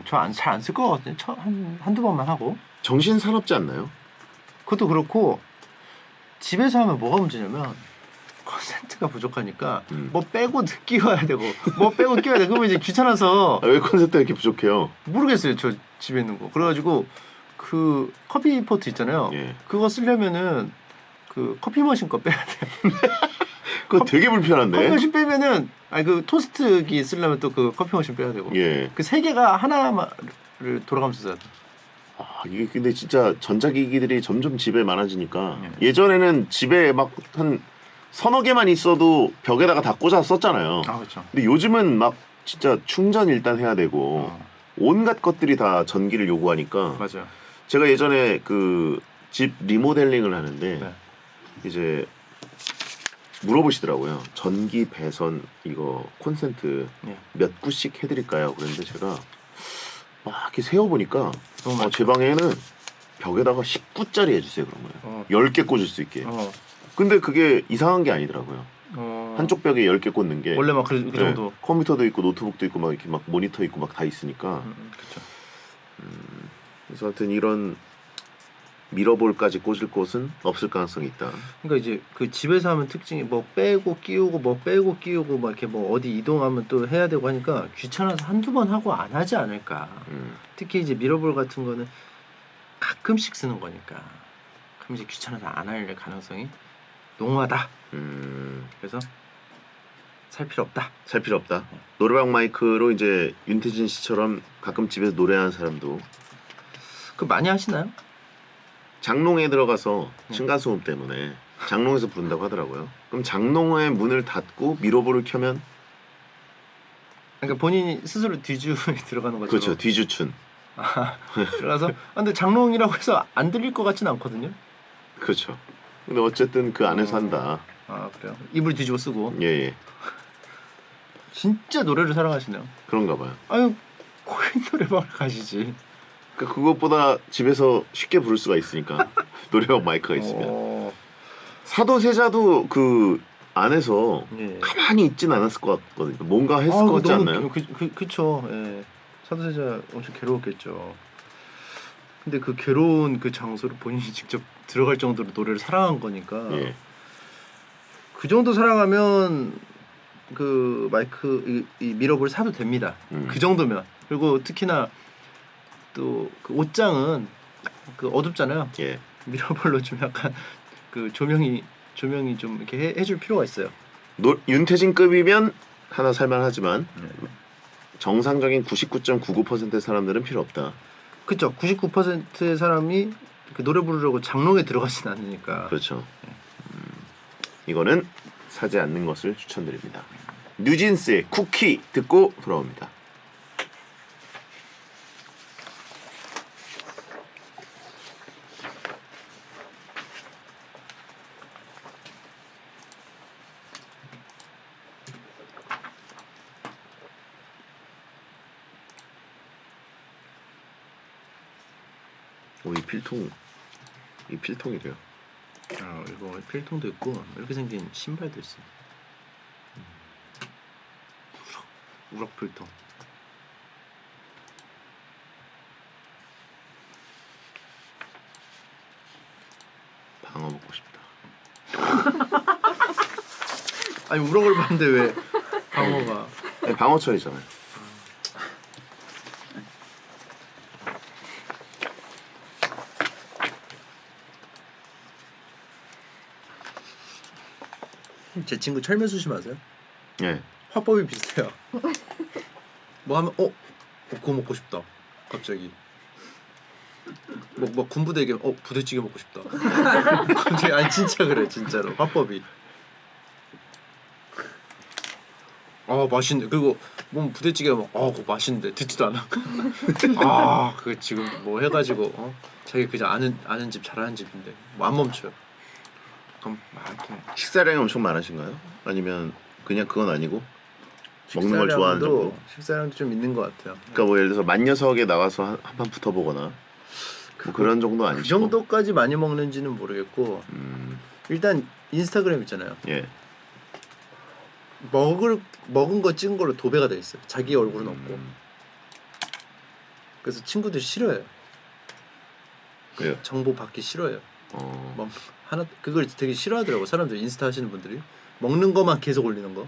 잘 안 쓸 것 같거든요. 한두 번만 하고. 정신 사납지 않나요? 그것도 그렇고 집에서 하면 뭐가 문제냐면 콘센트가 부족하니까 뭐 빼고 끼워야 되고 뭐 빼고 끼워야 돼. 그러면 이제 귀찮아서 왜 콘센트가 이렇게 부족해요? 모르겠어요. 저 집에 있는 거. 그래가지고 그 커피 포트 있잖아요. 예. 그거 쓰려면은 그 커피 머신 거 빼야 돼요. 그거 되게 커피 불편한데. 머신 빼면은 그 토스트기 쓰려면 또 그 커피 머신 빼야 되고. 예. 그 세 개가 하나를 돌아가면서 써야 돼. 아, 이게 근데 진짜 전자기기들이 점점 집에 많아지니까 예. 예전에는 집에 막 한 서너 개만 있어도 벽에다가 다 꽂아서 썼잖아요. 아 그렇죠. 근데 요즘은 막 진짜 충전 일단 해야 되고 온갖 것들이 다 전기를 요구하니까 맞아요. 제가 예전에 그 집 리모델링을 하는데 네. 이제 물어보시더라고요. 전기 배선 이거 콘센트 예. 몇 구씩 해드릴까요? 그런데 제가 막 이렇게 세어보니까 너무 많죠. 제 방에는 벽에다가 10구짜리 해주세요 그런 거예요. 10개 꽂을 수 있게. 근데 그게 이상한 게 아니더라고요. 한쪽 벽에 10개 꽂는 게 원래 막 그 정도. 컴퓨터도 있고 노트북도 있고 막 이렇게 막 모니터 있고 막 다 있으니까 그렇죠. 그래서 하여튼 이런 미러볼까지 꽂을 곳은 없을 가능성이 있다. 그러니까 이제 그 집에서 하면 특징이 뭐 빼고 끼우고 뭐 빼고 끼우고 막 이렇게 뭐 어디 이동하면 또 해야 되고 하니까 귀찮아서 한두 번 하고 안 하지 않을까. 특히 이제 미러볼 같은 거는 가끔씩 쓰는 거니까. 그럼 이제 귀찮아서 안 할 가능성이 농후하다. 그래서 살 필요 없다. 살 필요 없다. 노래방 마이크로 이제 윤태진 씨처럼 가끔 집에서 노래하는 사람도 그 많이 하시나요? 장롱에 들어가서 층간소음 때문에 장롱에서 부른다고 하더라고요. 그럼 장롱의 문을 닫고 미러볼을 켜면 그러니까 본인이 스스로 뒤주에 들어가는 거죠. 그렇죠. 뒤주춘. 들어가서 근데 장롱이라고 해서 안 들릴 것 같진 않거든요. 그렇죠. 근데 어쨌든 그 안에서 한다. 아 그래요? 이불 뒤집어 쓰고. 예. 진짜 노래를 사랑하시네요. 그런가 봐요. 아유 코인 노래방을 가시지. 그러니까 그것보다 집에서 쉽게 부를 수가 있으니까 노래방 마이크가 있으면 사도세자도 그 안에서 예. 가만히 있진 않았을 것 같거든요. 뭔가 했을 것 같지 않나요? 그쵸. 예. 사도세자 엄청 괴로웠겠죠. 근데 그 괴로운 그 장소를 본인이 직접 들어갈 정도로 노래를 사랑한 거니까 예. 그 정도 사랑하면 그 마이크 이 미러볼 사도 됩니다. 그 정도면. 그리고 특히나 또 그 옷장은 그 어둡잖아요. 예. 미러볼로 좀 약간 그 조명이 좀 이렇게 해줄 필요가 있어요. 윤태진급이면 하나 살만하지만 정상적인 99.99%의 사람들은 필요 없다. 그렇죠. 99%의 사람이 그 노래 부르려고 장롱에 들어가진 않으니까. 그렇죠. 이거는 사지 않는 것을 추천드립니다. 뉴진스의 쿠키 듣고 돌아옵니다. 이 필통이래요. 이거 필통도 있고 이렇게 생긴 신발도 있어. 우럭 필통. 방어 먹고 싶다. 아니 우럭을 봤는데 왜 방어가? 아니, 방어철이잖아요. 제 친구 철면수심 아세요? 예. 화법이 비슷해요. 뭐 하면 그거 먹고 싶다. 갑자기. 뭐 군부대 얘기하면 부대찌개 먹고 싶다. 갑자기 아니 진짜 그래 진짜로 화법이. 맛있네. 그리고 뭐 부대찌개 막 그거 맛있는데 듣지도 않아. 그 지금 뭐 해가지고 자기 그냥 아는 집 잘하는 집인데 뭐 안 멈춰요. 그럼 막 이렇게 식사량이 엄청 많으신가요? 아니면 그냥 그건 아니고 먹는 걸 좋아하는 정도? 식사량도 좀 있는 것 같아요. 그러니까 뭐 예를 들어서 만녀석에 나와서 한판 붙어보거나 뭐 그런 정도 아니고 그 정도까지 많이 먹는지는 모르겠고 일단 인스타그램 있잖아요. 예. 먹은 거 찍은 걸로 도배가 돼 있어요. 자기 얼굴은 없고. 음. 그래서 친구들이 싫어해요. 왜요? 정보 받기 싫어해요. 어. 그걸 되게 싫어하더라고 사람들 인스타 하시는 분들이 먹는 거만 계속 올리는 거.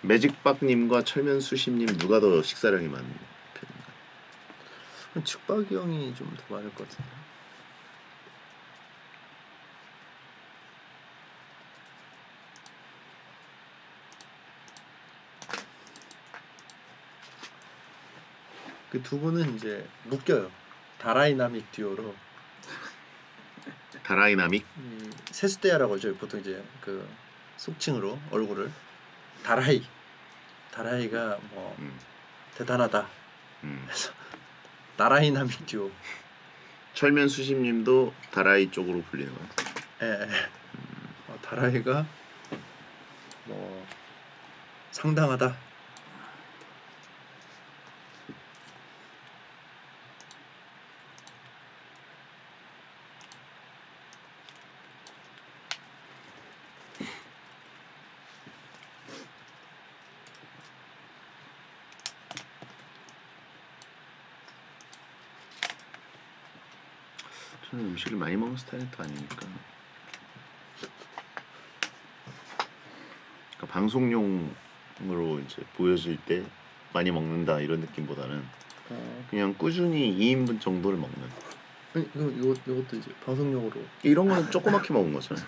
매직박님과 철면수심님 누가 더 식사량이 많은 편인가요? 측박이 형이 좀 더 많을 것 같은데. 그 두 분은 이제 묶여요. 다라이나믹 듀오로. 다라이나믹? 세수대야라고 하죠. 보통 이제 그 속칭으로 얼굴을 다라이가 뭐 대단하다. 그래서 다라이나믹 듀오. 철면수심님도 다라이 쪽으로 불리는 거예요? 예. 다라이가 뭐 상당하다. 저는 음식을 많이 먹는 스타일은 또 아니니까. 그러니까 방송용으로 이제 보여질 때 많이 먹는다 이런 느낌보다는 그냥 꾸준히 2인분 정도를 먹는. 아니 이것도 이제 방송용으로. 이런 거는 조그맣게 먹은 거잖아요.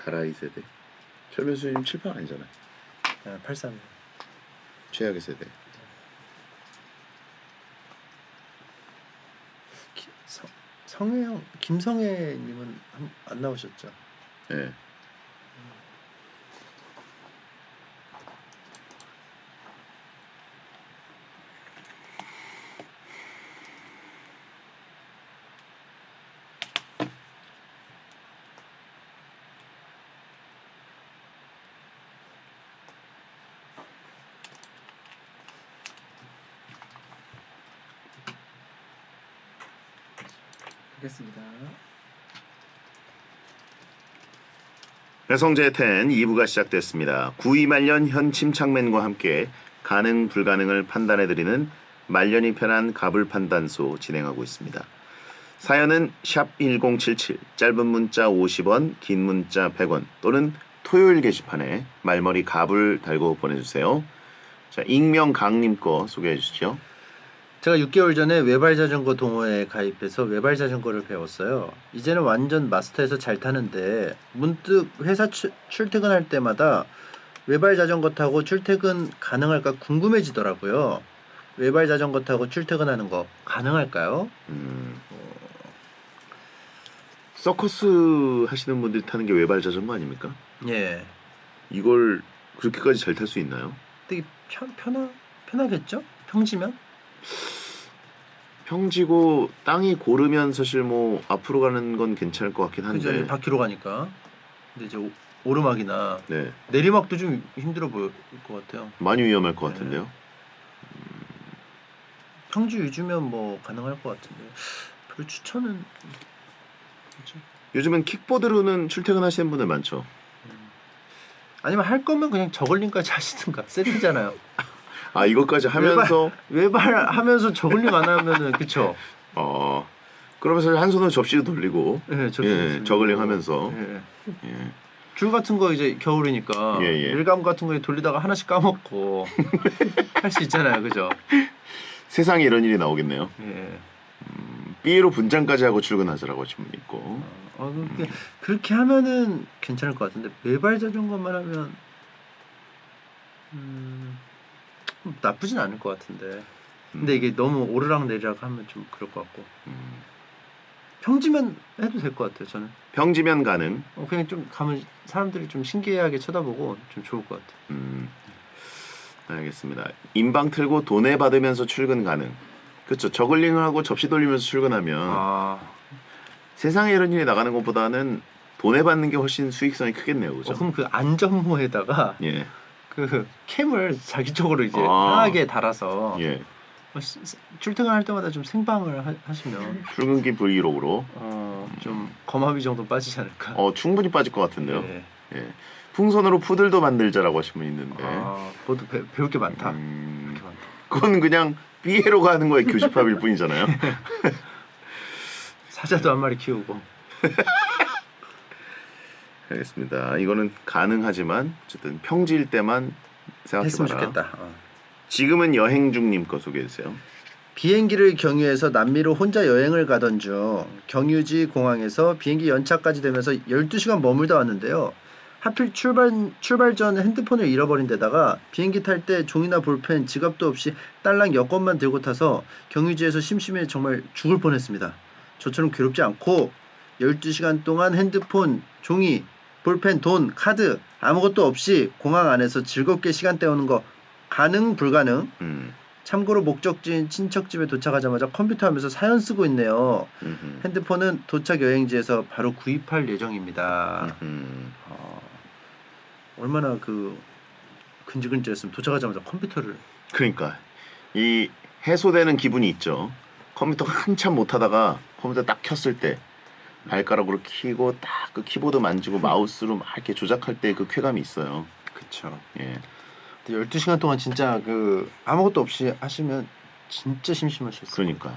다라이 세대. 철면수님 7판 아니잖아요. 83. 최악의 세대. 성혜형, 김성혜님은 안 나오셨죠? 네. 알겠습니다. 배성재의 텐 2부가 시작됐습니다. 92 말년 현 침착맨과 함께 가능 불가능을 판단해드리는 말년이 편한 가불 판단소 진행하고 있습니다. 사연은 샵 1077, 짧은 문자 50원, 긴 문자 100원 또는 토요일 게시판에 말머리 가불 달고 보내주세요. 자, 익명 강님 거 소개해 주시죠. 제가 6개월 전에 외발 자전거 동호회에 가입해서 외발 자전거를 배웠어요. 이제는 완전 마스터해서 잘 타는데 문득 회사 출퇴근할 때마다 외발 자전거 타고 출퇴근 가능할까 궁금해지더라고요. 외발 자전거 타고 출퇴근하는 거 가능할까요? 서커스 하시는 분들이 타는 게 외발 자전거 아닙니까? 예. 이걸 그렇게까지 잘 탈 수 있나요? 되게 편하겠죠? 평지면? 평지고 땅이 고르면 사실 뭐 앞으로 가는 건 괜찮을 것 같긴 그죠? 한데. 바퀴로 가니까. 근데 이제 오르막이나 네, 내리막도 좀 힘들어 보일 것 같아요. 많이 위험할 것 같은데요. 평지 위주면 뭐 가능할 것 같은데 별 추천은 그렇죠. 요즘은 킥보드로는 출퇴근하시는 분들 많죠. 아니면 할 거면 그냥 저글링까지 하시든가 세트잖아요. 아, 이것까지 하면서 외발 하면서 저글링 안 하면은 그쵸? 그러면서 한 손으로 접시도 돌리고 예, 저글링 하면서 예. 예. 줄 같은 거 이제 겨울이니까 예, 예. 일감 같은 거 돌리다가 하나씩 까먹고 할 수 있잖아요, 그죠? 세상에 이런 일이 나오겠네요. 예. 삐에로 분장까지 하고 출근하자라고 하신 분 있고. 그렇게 하면은 괜찮을 것 같은데 외발 자전거만 하면 나쁘진 않을 것 같은데. 근데 이게 너무 오르락 내리락 하면 좀 그럴 것 같고. 평지면 해도 될 것 같아요, 저는. 평지면 가능. 그냥 좀 가면 사람들이 좀 신기하게 쳐다보고 좀 좋을 것 같아요. 알겠습니다. 인방 틀고 돈에 받으면서 출근 가능. 그렇죠. 저글링을 하고 접시 돌리면서 출근하면 세상에 이런 일이 나가는 것보다는 돈에 받는 게 훨씬 수익성이 크겠네요, 그죠? 그럼 그 안전모에다가 예. 그 캠을 자기 쪽으로 이제 편하게 달아서 예. 출퇴근할 때마다 좀 생방을 하시면 출근길 브이로그로 좀 거마비 정도 빠지지 않을까. 충분히 빠질 것 같은데요. 네. 예. 풍선으로 푸들도 만들자라고 하신 분 있는데 그것도 배울 게 많다. 음, 그렇게 많다. 그건 그냥 삐에로가 하는 거에 교집합일 뿐이잖아요. 사자도 한 마리 키우고. 알겠습니다. 이거는 가능하지만 어쨌든 평지일 때만 했으면 생각해봐라. 좋겠다. 지금은 여행 중님 거 소개해주세요. 비행기를 경유해서 남미로 혼자 여행을 가던 중 경유지 공항에서 비행기 연착까지 되면서 12시간 머물다 왔는데요. 하필 출발 전 핸드폰을 잃어버린 데다가 비행기 탈 때 종이나 볼펜, 지갑도 없이 딸랑 여권만 들고 타서 경유지에서 심심해 정말 죽을 뻔했습니다. 저처럼 괴롭지 않고 12시간 동안 핸드폰, 종이, 볼펜, 돈, 카드 아무것도 없이 공항 안에서 즐겁게 시간 때우는 거 가능 불가능? 참고로 목적지인 친척집에 도착하자마자 컴퓨터 하면서 사연 쓰고 있네요. 핸드폰은 도착 여행지에서 바로 구입할 예정입니다. 얼마나 그 근질근질했으면 도착하자마자 컴퓨터를. 그러니까 이 해소되는 기분이 있죠. 컴퓨터 한참 못 하다가 컴퓨터 딱 켰을 때 발가락으로 키고 딱 그 키보드 만지고 마우스로 막 이렇게 조작할 때 그 쾌감이 있어요. 그쵸. 예. 12시간 동안 진짜 그 아무것도 없이 하시면 진짜 심심하셨어요. 그러니까.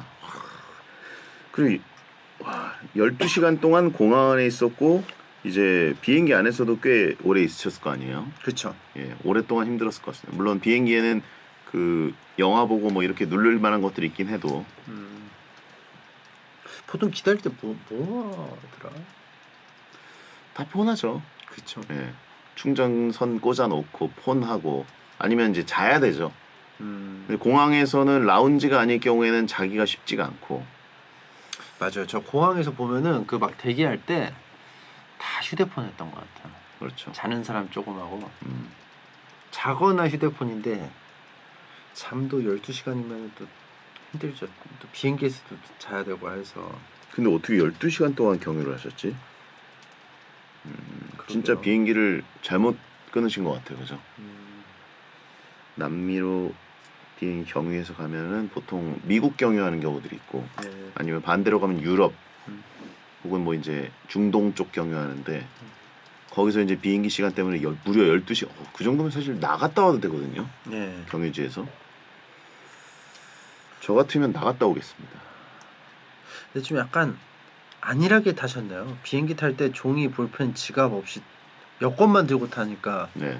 그리고 12시간 동안 공항 안에 있었고 이제 비행기 안에서도 꽤 오래 있으셨을 거 아니에요. 그렇죠. 예, 오랫동안 힘들었을 것 같습니다. 물론 비행기에는 그 영화 보고 뭐 이렇게 누를 만한 것들이 있긴 해도 보통 기다릴 때 뭐 하더라? 다 폰하죠. 그렇죠. 예, 충전선 꽂아놓고 폰하고 아니면 이제 자야 되죠. 근데 공항에서는 라운지가 아닐 경우에는 자기가 쉽지가 않고. 맞아요. 저 공항에서 보면은 그 막 대기할 때 다 휴대폰 했던 것 같아요. 그렇죠. 자는 사람 조금 하고 자거나 휴대폰인데 잠도 12시간이면 또 힘들죠. 또 비행기에서도 자야 되고 해서. 근데 어떻게 12시간 동안 경유를 하셨지? 진짜 그러게요. 비행기를 잘못 끊으신 것 같아요. 그죠? 남미로 비행 경유해서 가면은 보통 미국 경유하는 경우들이 있고 네. 아니면 반대로 가면 유럽 음. 혹은 뭐 이제 중동 쪽 경유하는데 거기서 이제 비행기 시간 때문에 무려 12시간 그 정도면 사실 나갔다 와도 되거든요. 네. 경유지에서. 저 같으면 나갔다 오겠습니다. 근데 좀 약간 안일하게 타셨나요? 비행기 탈 때 종이, 볼펜, 지갑 없이 여권만 들고 타니까. 네.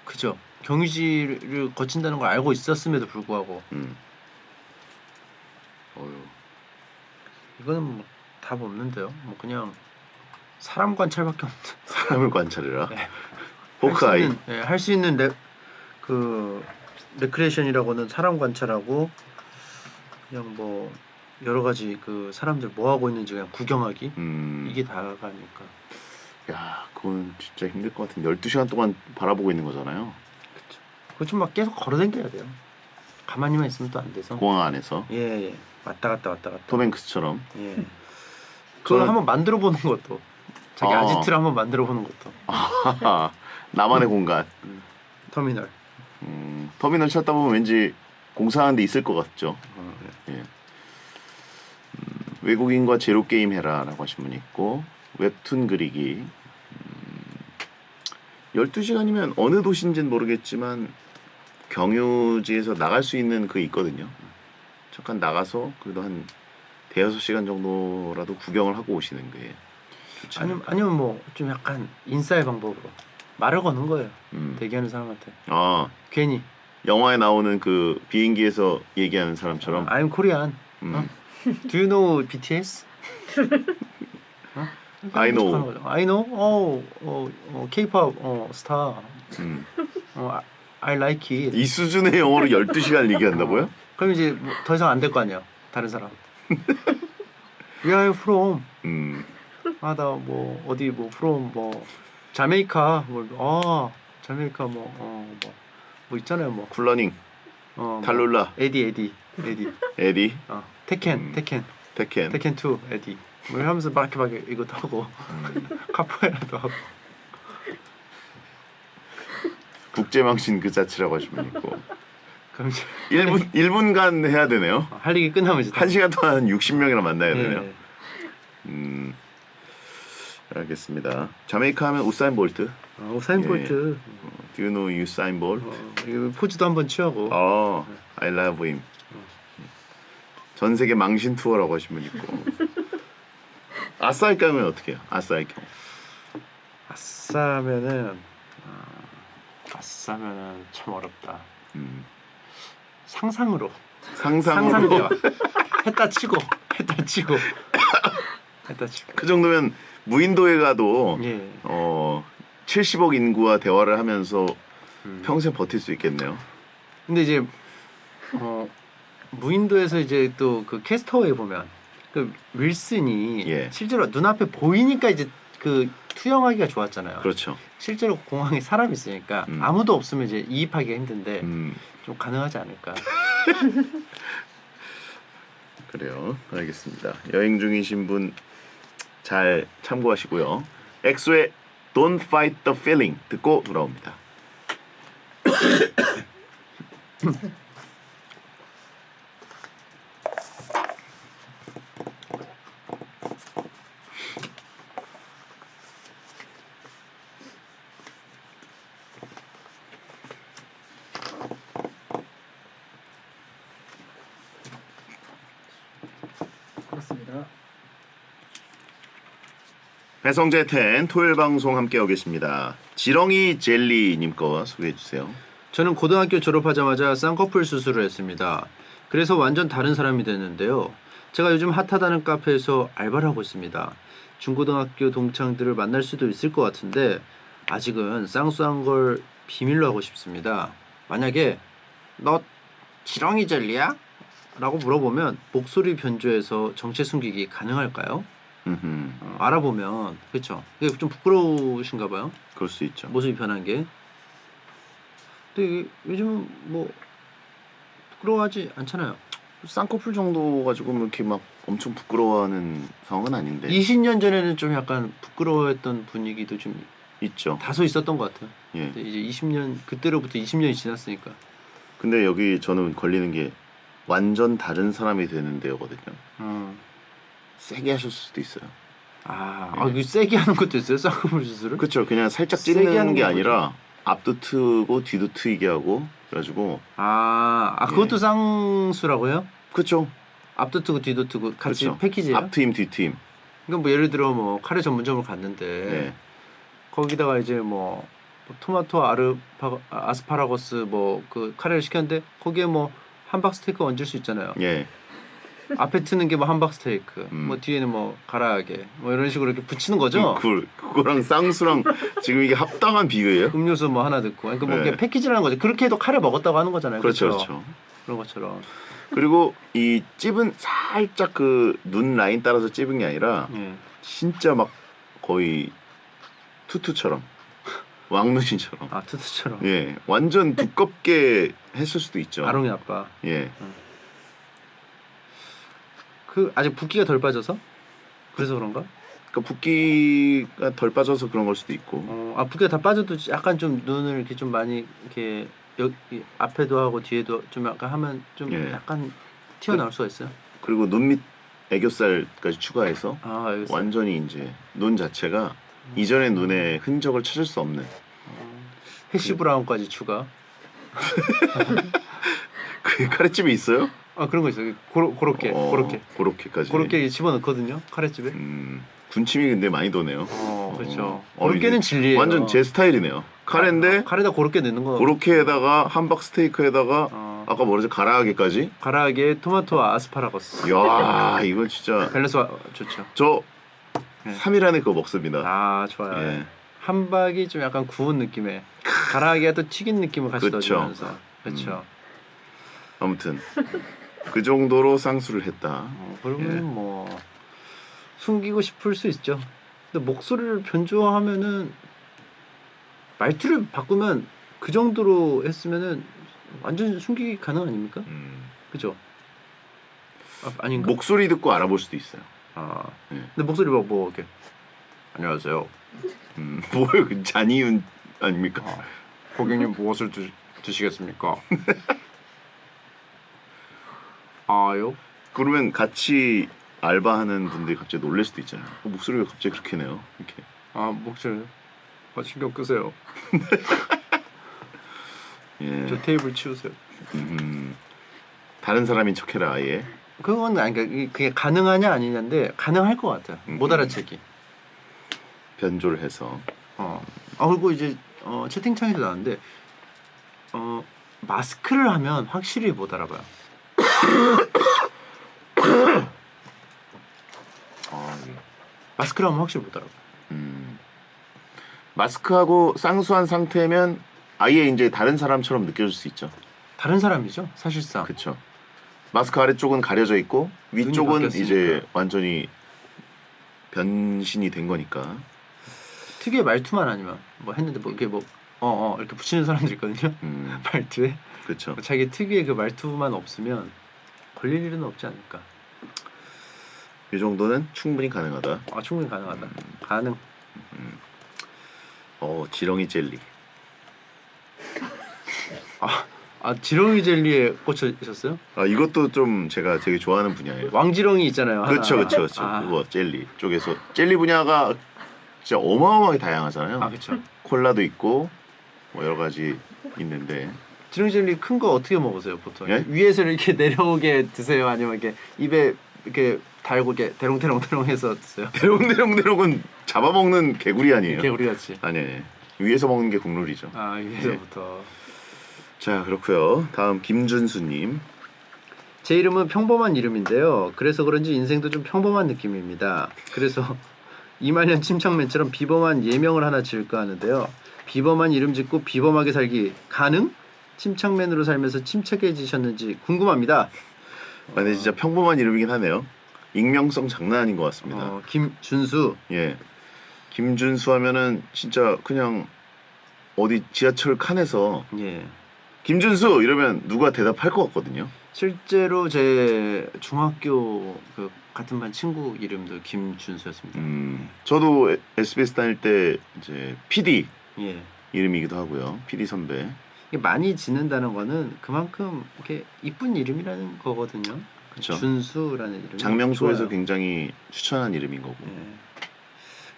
그죠? 경유지를 거친다는 걸 알고 있었음에도 불구하고 어휴. 이거는 뭐 답 없는데요. 뭐 그냥 사람 관찰밖에 없는. 사람을 관찰해라. 네. 호크아이. 할 수 있는 그 레크레이션이라고는 사람 관찰하고 그냥 뭐 여러 가지 그 사람들 뭐 하고 있는지 그냥 구경하기 이게 다가니까. 야, 그건 진짜 힘들 것 같은데 12시간 동안 바라보고 있는 거잖아요. 그거 좀 막 계속 걸어다녀야 돼요. 가만히만 있으면 또 안 돼서. 공항 안에서 예. 왔다 갔다. 톰 행크스처럼. 예. 그걸 한번 만들어 보는 것도. 자기 아지트를 한번 만들어 보는 것도. 나만의 공간. 터미널. 터미널 찾다 보면 왠지 공사하는 데 있을 것 같죠. 예. 외국인과 제로 게임 해라라고 하신 분이 있고 웹툰 그리기. 12시간이면 어느 도시인지는 모르겠지만 경유지에서 나갈 수 있는 그 있거든요. 잠깐 나가서 그래도 한 대여섯 시간 정도라도 구경을 하고 오시는 게 좋지 않을까. 아니면 뭐 좀 약간 인싸의 방법으로 말을 거는 거예요. 대기하는 사람한테. 괜히 영화에 나오는 그 비행기에서 얘기하는 사람처럼 I'm Korean. Do you know BTS? I know. I know. K-pop 스타. I like it. 이 수준의 영어로 12시간을 얘기한다고요? 그럼 이제 뭐 더 이상 안 될 거 아니야. 다른 사람. Where are you from? 나 뭐 어디 뭐 from 뭐 자메이카 자메이카 뭐 있잖아요 뭐 쿨러닝, 탈룰라, 에디 에디, 테켄 2 에디 뭐 하면서 막 이것도 하고 카포에라도 하고 국제망신 그 자체라고 하시면 있고 그럼 이제 1분간 해야 되네요. 할 얘기 끝나면 이제 1시간 동안 60명이나 만나야 예. 되네요. 알겠습니다. 자메이카 하면 우사인 볼트. 우사인 예. 볼트. Do you know Usain Bolt? 이거 포즈도 한번 취하고. I love him. 전 세계 망신 투어라고 하신 분 있고. 아싸이 가면 어떻게 해요? 아싸이 경. 아싸면은 참 어렵다. 상상으로. 상상으로. 했다 치고. 그 정도면 무인도에 가도 예. 70억 인구와 대화를 하면서 평생 버틸 수 있겠네요. 근데 이제 무인도에서 이제 또 그 캐스터웨이 보면 그 윌슨이 예. 실제로 눈앞에 보이니까 이제 그 투영하기가 좋았잖아요. 그렇죠. 실제로 공항에 사람이 있으니까 아무도 없으면 이제 이입하기가 힘든데 좀 가능하지 않을까. 그래요. 알겠습니다. 여행 중이신 분 잘 참고하시고요. 엑소의 Don't Fight the Feeling 듣고 돌아옵니다. 그렇습니다. 배성재 텐 토요일 방송 함께하고 계십니다. 지렁이 젤리님 거 소개해 주세요. 저는 고등학교 졸업하자마자 쌍꺼풀 수술을 했습니다. 그래서 완전 다른 사람이 됐는데요. 제가 요즘 핫하다는 카페에서 알바를 하고 있습니다. 중고등학교 동창들을 만날 수도 있을 것 같은데 아직은 쌍수한 걸 비밀로 하고 싶습니다. 만약에 너 지렁이 젤리야? 라고 물어보면 목소리 변조해서 정체 숨기기 가능할까요? 알아보면 그렇죠. 이게 좀 부끄러우신가 봐요. 그럴 수 있죠. 모습이 변한 게. 근데 요즘 뭐 부끄러워하지 않잖아요. 쌍꺼풀 정도 가지고 뭐 이렇게 막 엄청 부끄러워하는 상황은 아닌데 20년 전에는 좀 약간 부끄러워했던 분위기도 좀 있죠. 다소 있었던 것 같아요. 예. 근데 이제 20년 그때로부터 20년이 지났으니까. 근데 여기 저는 걸리는 게 완전 다른 사람이 되는 데거든요. 세게 하실 수도 있어요. 이거 세게 하는 것도 있어요? 쌍꺼풀 수술을? 그렇죠. 그냥 살짝 세게 찌르는 하는 게 건 아니라 앞도 트고 뒤도 트이게 하고 그래가지고 그것도 쌍수라고요? 그렇죠. 앞도 트고 뒤도 트고 같이 그쵸. 패키지예요? 앞 트임 뒤 트임. 그러니까 뭐 예를 들어 뭐 카레 전문점을 갔는데 네. 거기다가 이제 뭐 토마토 아스파라거스 뭐 그 카레를 시켰는데 거기에 뭐 함박스테이크 얹을 수 있잖아요. 예. 앞에 트는 게 뭐 함박스테이크, 뭐 뒤에는 뭐 가라아게, 뭐 이런 식으로 이렇게 붙이는 거죠. 그거랑 쌍수랑 지금 이게 합당한 비교예요? 음료수 뭐 하나 넣고, 그러니까 뭐 네. 이렇게 패키지라는 거죠. 그렇게 해도 카레 먹었다고 하는 거잖아요. 그렇죠, 그렇죠? 그렇죠. 그런 것처럼. 그리고 이 찝은 살짝 그 눈 라인 따라서 찝은 게 아니라 예. 진짜 막 거의 투투처럼 왕눈이처럼. 투투처럼. 예, 완전 두껍게 했을 수도 있죠. 아롱이 아빠. 예. 그 아직 붓기가 덜 빠져서? 그래서 그런가? 그러니까 붓기가 덜 빠져서 그런 걸 수도 있고. 붓기가 다 빠져도 약간 좀 눈을 이렇게 좀 많이 이렇게 여기 앞에도 하고 뒤에도 좀 약간 하면 좀 예. 약간 튀어나올 수가 있어요. 그리고 눈 밑 애교살까지 추가해서 알겠어요. 완전히 이제 눈 자체가 이전의 눈의 흔적을 찾을 수 없는. 해시 브라운까지 추가. 그 카레집에 있어요? 그런 거 있어요. 그렇게까지. 그렇게 집어넣거든요. 카레집에. 군침이 근데 많이 도네요. 그렇죠. 이제 그렇게는 진리예요. 완전 제 스타일이네요. 카레인데 카레다 그렇게 넣는 거. 그렇게에다가 함박 스테이크에다가 아까 뭐라지 가라아게까지. 가라아게 토마토 아스파라거스. 이야 이건 진짜 밸런스 좋죠. 저 네. 3일 안에 그거 먹습니다. 좋아요. 예. 함박이 좀 약간 구운 느낌의 가라아게가 또 튀긴 느낌을 같이 그쵸. 넣어주면서. 그렇죠. 아무튼 그 정도로 쌍수를 했다. 그러면 예. 뭐 숨기고 싶을 수 있죠. 근데 목소리를 변조하면은 말투를 바꾸면 그 정도로 했으면은 완전 숨기기 가능 아닙니까? 그죠? 아닌가? 목소리 듣고 알아볼 수도 있어요. 예. 근데 목소리 뭐 이렇게 안녕하세요. 뭐예요? 그 잔이윤 아닙니까? 고객님 무엇을 드시겠습니까? 아요? 그러면 같이 알바하는 분들이 갑자기 놀랄 수도 있잖아요. 목소리가 갑자기 그렇게 내요. 이렇게. 아 목소리. 신경 끄세요. 예. 저 테이블 치우세요. 다른 사람인 척해라 아예. 그건 아니 그러니까 그게 가능하냐 아니냐인데 가능할 것 같아. 못 알아채기. 변조를 해서. 그리고 이제 채팅창에서 나왔는데 마스크를 하면 확실히 못 알아봐요. 예. 마스크를 하면 확실히 못 알아봐요. 마스크하고 쌍수한 상태면 아예 이제 다른 사람처럼 느껴질 수 있죠. 다른 사람이죠, 사실상. 그렇죠. 마스크 아래쪽은 가려져 있고 위쪽은 바뀌었으니까. 이제 완전히 변신이 된 거니까. 특유의 말투만 아니면 뭐 했는데 뭐 이렇게 뭐 이렇게 붙이는 사람들 있거든요. 말투에 그렇죠. 자기 특유의 그 말투만 없으면 걸릴 일은 없지 않을까. 이 정도는 충분히 가능하다. 충분히 가능하다. 가능. 지렁이 젤리. 지렁이 젤리에 꽂혀 있었어요? 이것도 좀 제가 되게 좋아하는 분야예요. 왕지렁이 있잖아요. 하나. 그렇죠. 그거 젤리 쪽에서 젤리 분야가 진짜 어마어마하게 다양하잖아요. 그렇죠. 콜라도 있고 뭐 여러 가지 있는데. 지렁이 젤리 큰 거 어떻게 먹으세요 보통? 예? 위에서 이렇게 내려오게 드세요? 아니면 이렇게 입에 이렇게 달고 이렇게 대롱대롱대롱해서 드세요? 대롱대롱대롱은 잡아먹는 개구리 아니에요? 개구리 같이. 아니 위에서 먹는 게 국룰이죠. 위에서부터. 자 그렇고요. 다음 김준수님. 제 이름은 평범한 이름인데요. 그래서 그런지 인생도 좀 평범한 느낌입니다. 그래서 이말년 침착맨처럼 비범한 예명을 하나 지을까 하는데요. 비범한 이름 짓고 비범하게 살기 가능? 침착맨으로 살면서 침착해지셨는지 궁금합니다. 근데 진짜 평범한 이름이긴 하네요. 익명성 장난 아닌 것 같습니다. 김준수. 예. 김준수 하면은 진짜 그냥 어디 지하철 칸에서 예. 김준수 이러면 누가 대답할 것 같거든요. 실제로 제 중학교 그 같은 반 친구 이름도 김준수였습니다. 저도 SBS 다닐 때 이제 PD 예. 이름이기도 하고요. PD 선배. 이게 많이 짓는다는 거는 그만큼 이렇게 이쁜 이름이라는 거거든요. 그쵸. 준수라는 이름. 장명소에서 굉장히 추천한 이름인 거고. 예.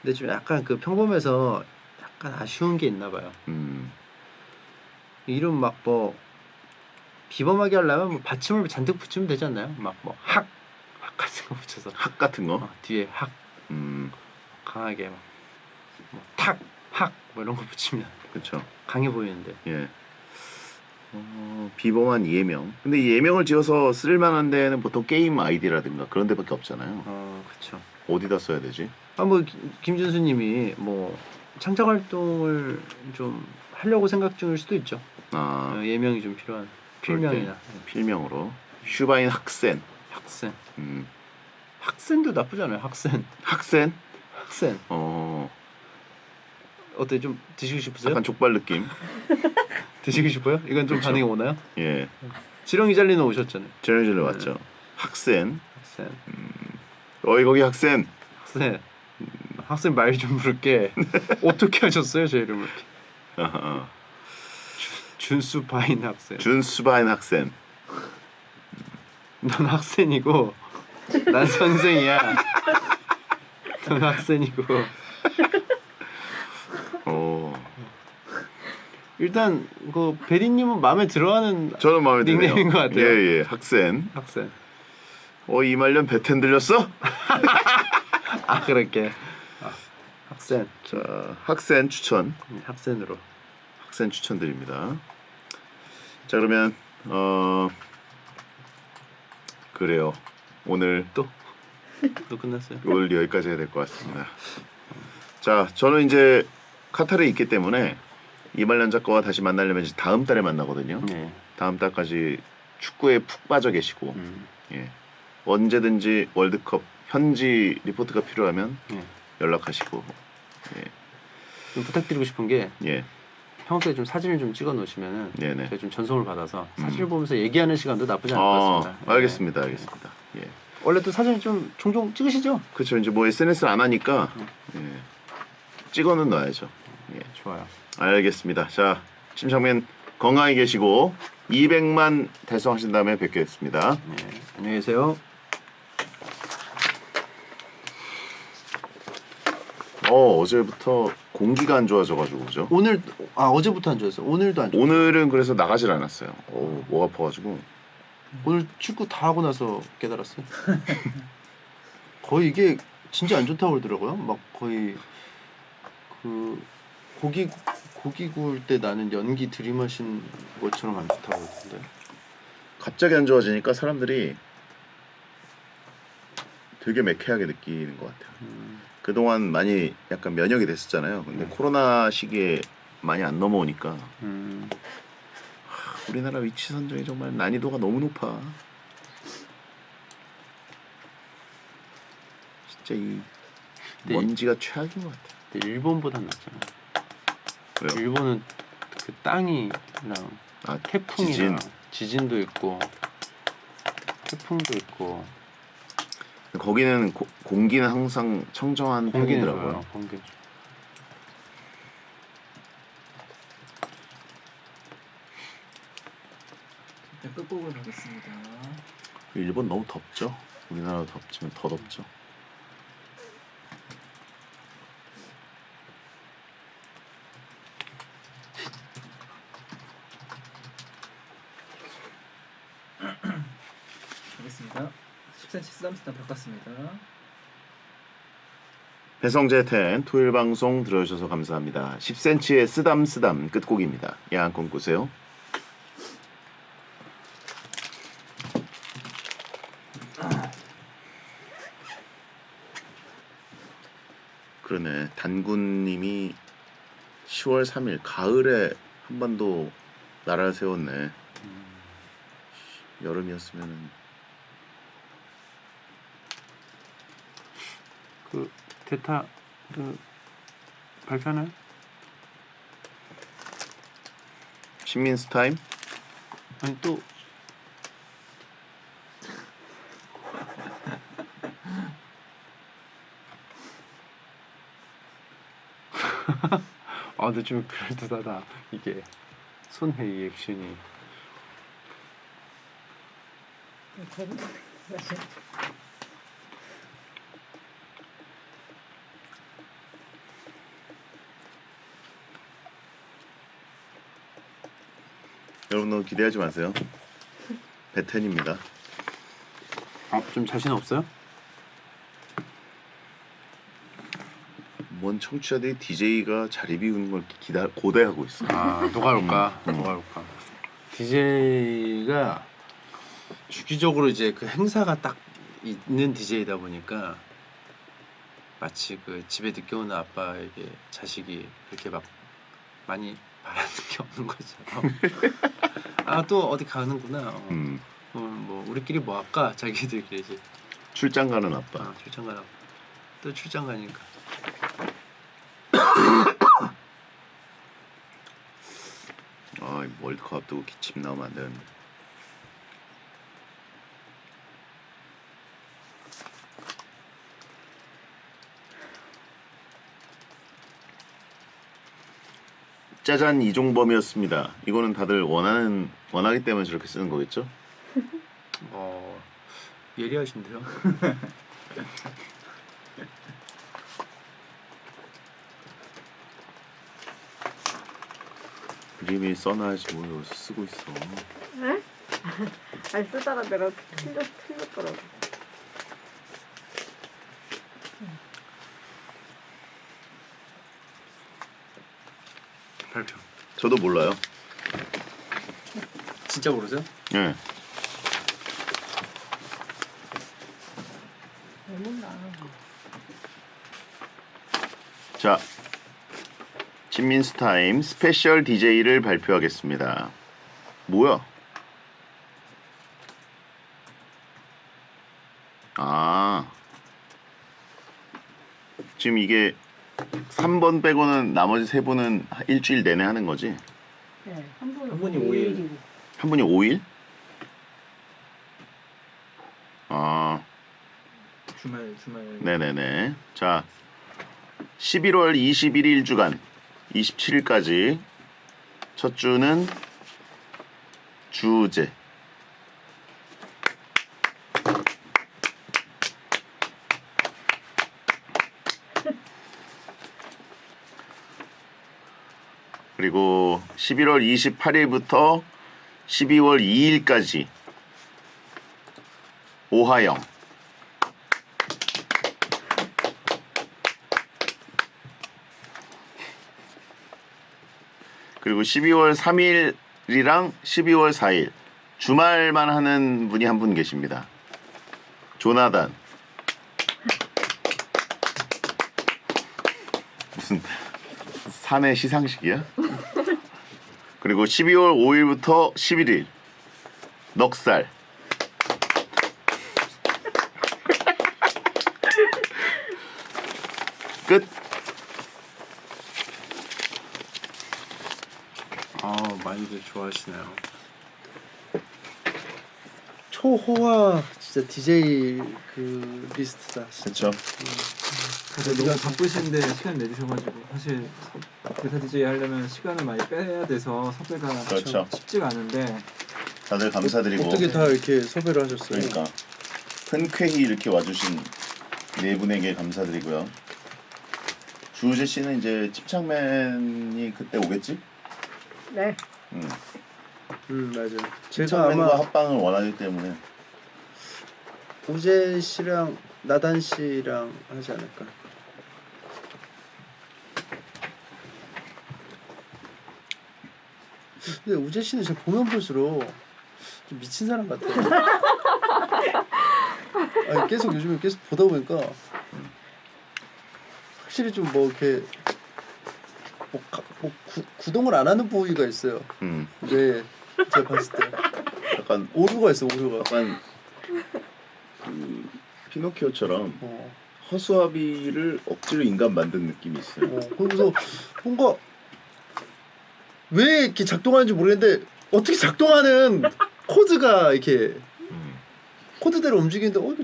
근데 좀 약간 그 평범해서 약간 아쉬운 게 있나 봐요. 이름 막 뭐 비범하게 하려면 뭐 받침을 잔뜩 붙이면 되지 않나요? 막 뭐 학 같은 거 붙여서 학 같은 거. 뒤에 학 강하게 탁학 뭐 이런 거 붙이면 그렇죠. 강해 보이는데. 예. 비범한 예명. 근데 이 예명을 지어서 쓸만한 데는 보통 게임 아이디라든가 그런 데밖에 없잖아요. 그렇죠. 어디다 써야 되지? 뭐 김준수님이 뭐 창작 활동을 좀 하려고 생각 중일 수도 있죠. 예명이 좀 필요한 필명이나 필명으로 슈바인 학센. 학센. 학센도 나쁘지 않아요. 학센. 학센? 학센. 어때 좀 드시고 싶으세요? 약간 족발 느낌. 드시고 싶어요? 이건 좀 그쵸. 반응이 오나요? 예. 지렁이 잘리는 오셨잖아요. 제네질러 왔죠. 학센. 학센. 거기 학센. 학센. 학센 말 좀 부를게. 어떻게 하셨어요, 제 이름을? 준수바인 학센. 준수바인 학센. 넌 학센이고 난 선생이야. 넌 학센이고. 일단 그 베리님은 마음에 들어하는 저는 마음에 드네요. 닉네임인 것 같아요. 예. 학센. 학센. 이말년 베텐 들렸어? 그렇게. 학센. 자, 학센 추천. 학센으로. 학센 추천드립니다. 자 그러면 그래요. 오늘 또 끝났어요. 오늘 여기까지 해야 될 것 같습니다. 자 저는 이제 카타르에 있기 때문에 이말년 작가와 다시 만나려면 이제 다음 달에 만나거든요. 네. 다음 달까지 축구에 푹 빠져 계시고 예. 언제든지 월드컵 현지 리포트가 필요하면 연락하시고 좀 부탁드리고 싶은 게 예. 평소에 좀 사진을 좀 찍어 놓으시면은 네네. 제가 좀 전송을 받아서 사진을 보면서 얘기하는 시간도 나쁘지 않을 것 같습니다. 알겠습니다. 예. 원래 또 사진 좀 종종 찍으시죠? 그렇죠. 이제 뭐 SNS를 안 하니까 예. 찍어는 놔야죠. 예. 좋아요. 알겠습니다. 자, 침착맨 건강히 계시고 200만 달성하신 다음에 뵙겠습니다. 네, 안녕히 계세요. 어제부터 공기가 안 좋아져가지고 그죠? 오늘 어제부터 안 좋았어요. 오늘도 안 좋았어요. 오늘은 그래서 나가질 않았어요. 목 아파가지고. 오늘 축구 다 하고 나서 깨달았어요. 거의 이게 진짜 안 좋다고 그러더라고요. 막 거의 그 고기 구울 때 나는 연기 들이마신 것처럼 안 좋다고 그러던데. 갑자기 안 좋아지니까 사람들이 되게 매캐하게 느끼는 것 같아요. 그동안 많이 약간 면역이 됐었잖아요. 근데 코로나 시기에 많이 안 넘어오니까 우리나라 위치 선정이 정말 난이도가 너무 높아. 진짜 이 네. 먼지가 최악인 것 같아. 근데 일본보단 낫잖아. 왜요? 일본은 그 땅이랑 태풍이랑 지진도 있고 태풍도 있고 거기는 공기는 항상 청정한 공기는 편이더라고요. 좋아요. 공기. 일단 끝곡을 가겠습니다. 일본 너무 덥죠? 우리나라 덥지만 더 덥죠. 가겠습니다. 10cm 쓰담쓰담 바꿨습니다. 배성재 텐 토요일 방송 들어주셔서 감사합니다. 10cm의 쓰담쓰담 끝곡입니다. 야한 꿈 꾸세요. 그러네. 단군님이 10월 3일 가을에 한반도 나라를 세웠네. 여름이었으면은 그 대타 그 발표하나요? 신민스 타임? 아니 또 근데 좀 그럴듯하다. 이게 손해 리액션이. 여러분 너무 기대하지 마세요. 베텐입니다. 좀 자신 없어요? 뭔 청취자들이 DJ가 자리 비우는 걸 고대하고 있어. 누가 올까? 누가 올까? DJ가 주기적으로 이제 그 행사가 딱 있는 DJ다 보니까 마치 그 집에 늦게 오는 아빠에게 자식이 그렇게 막 많이 바라는 게 없는 것처럼. 또 어디 가는구나. 뭐 우리끼리 뭐 할까? 자기들끼리 이제 출장 가는 아빠. 출장 가나. 또 출장 가니까. 월드컵 앞두고 기침 나오면 안 되는데. 짜잔 이종범이었습니다. 이거는 다들 원하기 때문에 저렇게 쓰는 거겠죠? 예리하신데요. 그림이 써놔야지 뭘 여기서 쓰고 있어. 네? 아니 쓰다가 내가 틀렸더라고. 발표. 저도 몰라요. 진짜 모르세요? 네. 자, 진민스 타임 스페셜 DJ를 발표하겠습니다. 뭐야? 지금 이게 3번 빼고는 나머지 3분은 일주일 내내 하는 거지? 네, 한 분이 5일. 한 분이 5일? 주말. 네네네. 자, 11월 21일 주간 27일까지 첫 주는 주제. 그리고 11월 28일부터 12월 2일까지 오하영. 그리고 12월 3일이랑 12월 4일 주말만 하는 분이 한 분 계십니다. 조나단. 무슨 사내 시상식이야? 그리고 12월 5일부터 11일 넉살. 끝. 많이들 좋아하시네요. 초호화 진짜 DJ 그 리스트다. 그렇죠. 다들 너무 바쁘신데 시간 내주셔가지고 사실 기타 DJ 하려면 시간을 많이 빼야 돼서 섭외가 그렇죠. 쉽지가 않은데 다들 감사드리고. 어떻게 다 이렇게 섭외를 하셨어요? 그러니까 흔쾌히 이렇게 와주신 네 분에게 감사드리고요. 주우재 씨는 이제 집착맨이 그때 오겠지? 네. 맞아요. 제가 집착맨과 아마 합방을 원하기 때문에. 우재 씨랑 나단 씨랑 하지 않을까. 근데 우재 씨는 제가 보면 볼수록 좀 미친 사람 같아요. 아니, 계속 요즘에 계속 보다 보니까 확실히 좀 뭐 이렇게 구동을 안 하는 부위가 있어요. 네, 제가 봤을 때 약간 오류가 있어, 오류가. 약간 그 피노키오처럼 허수아비를 억지로 인간 만든 느낌이 있어요. 그래서 뭔가 왜 이렇게 작동하는지 모르겠는데 어떻게 작동하는 코드가 이렇게 코드대로 움직이는데 이거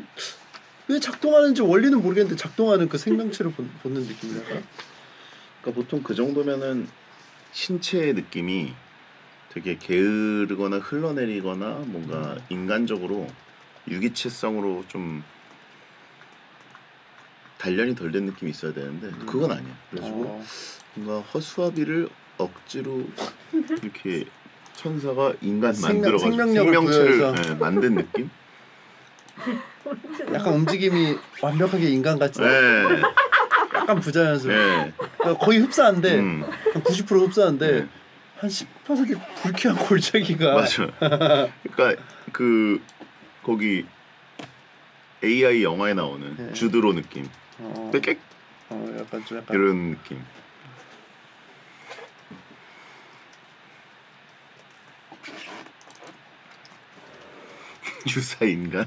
왜 작동하는지 원리는 모르겠는데 작동하는 그 생명체를 보는 느낌이랄까? 그러니까 보통 그 정도면은 신체의 느낌이 되게 게으르거나 흘러내리거나 뭔가 인간적으로 유기체성으로 좀 단련이 덜 된 느낌이 있어야 되는데 그건 아니야. 그래가지고 뭔가 허수아비를 억지로 이렇게 천사가 인간 만들어가지고 생명체를 만든 느낌? 약간 움직임이 완벽하게 인간 같지 않아? 네. 약간 부자연스러워. 네. 그러니까 거의 흡사한데 한 90% 흡사한데 네. 한 10% 불쾌한 골짜기가. 맞아. 그러니까 그 거기 AI 영화에 나오는 네. 주드로 느낌. 빽 약간 좀 약간 이런 느낌. 유사 인간.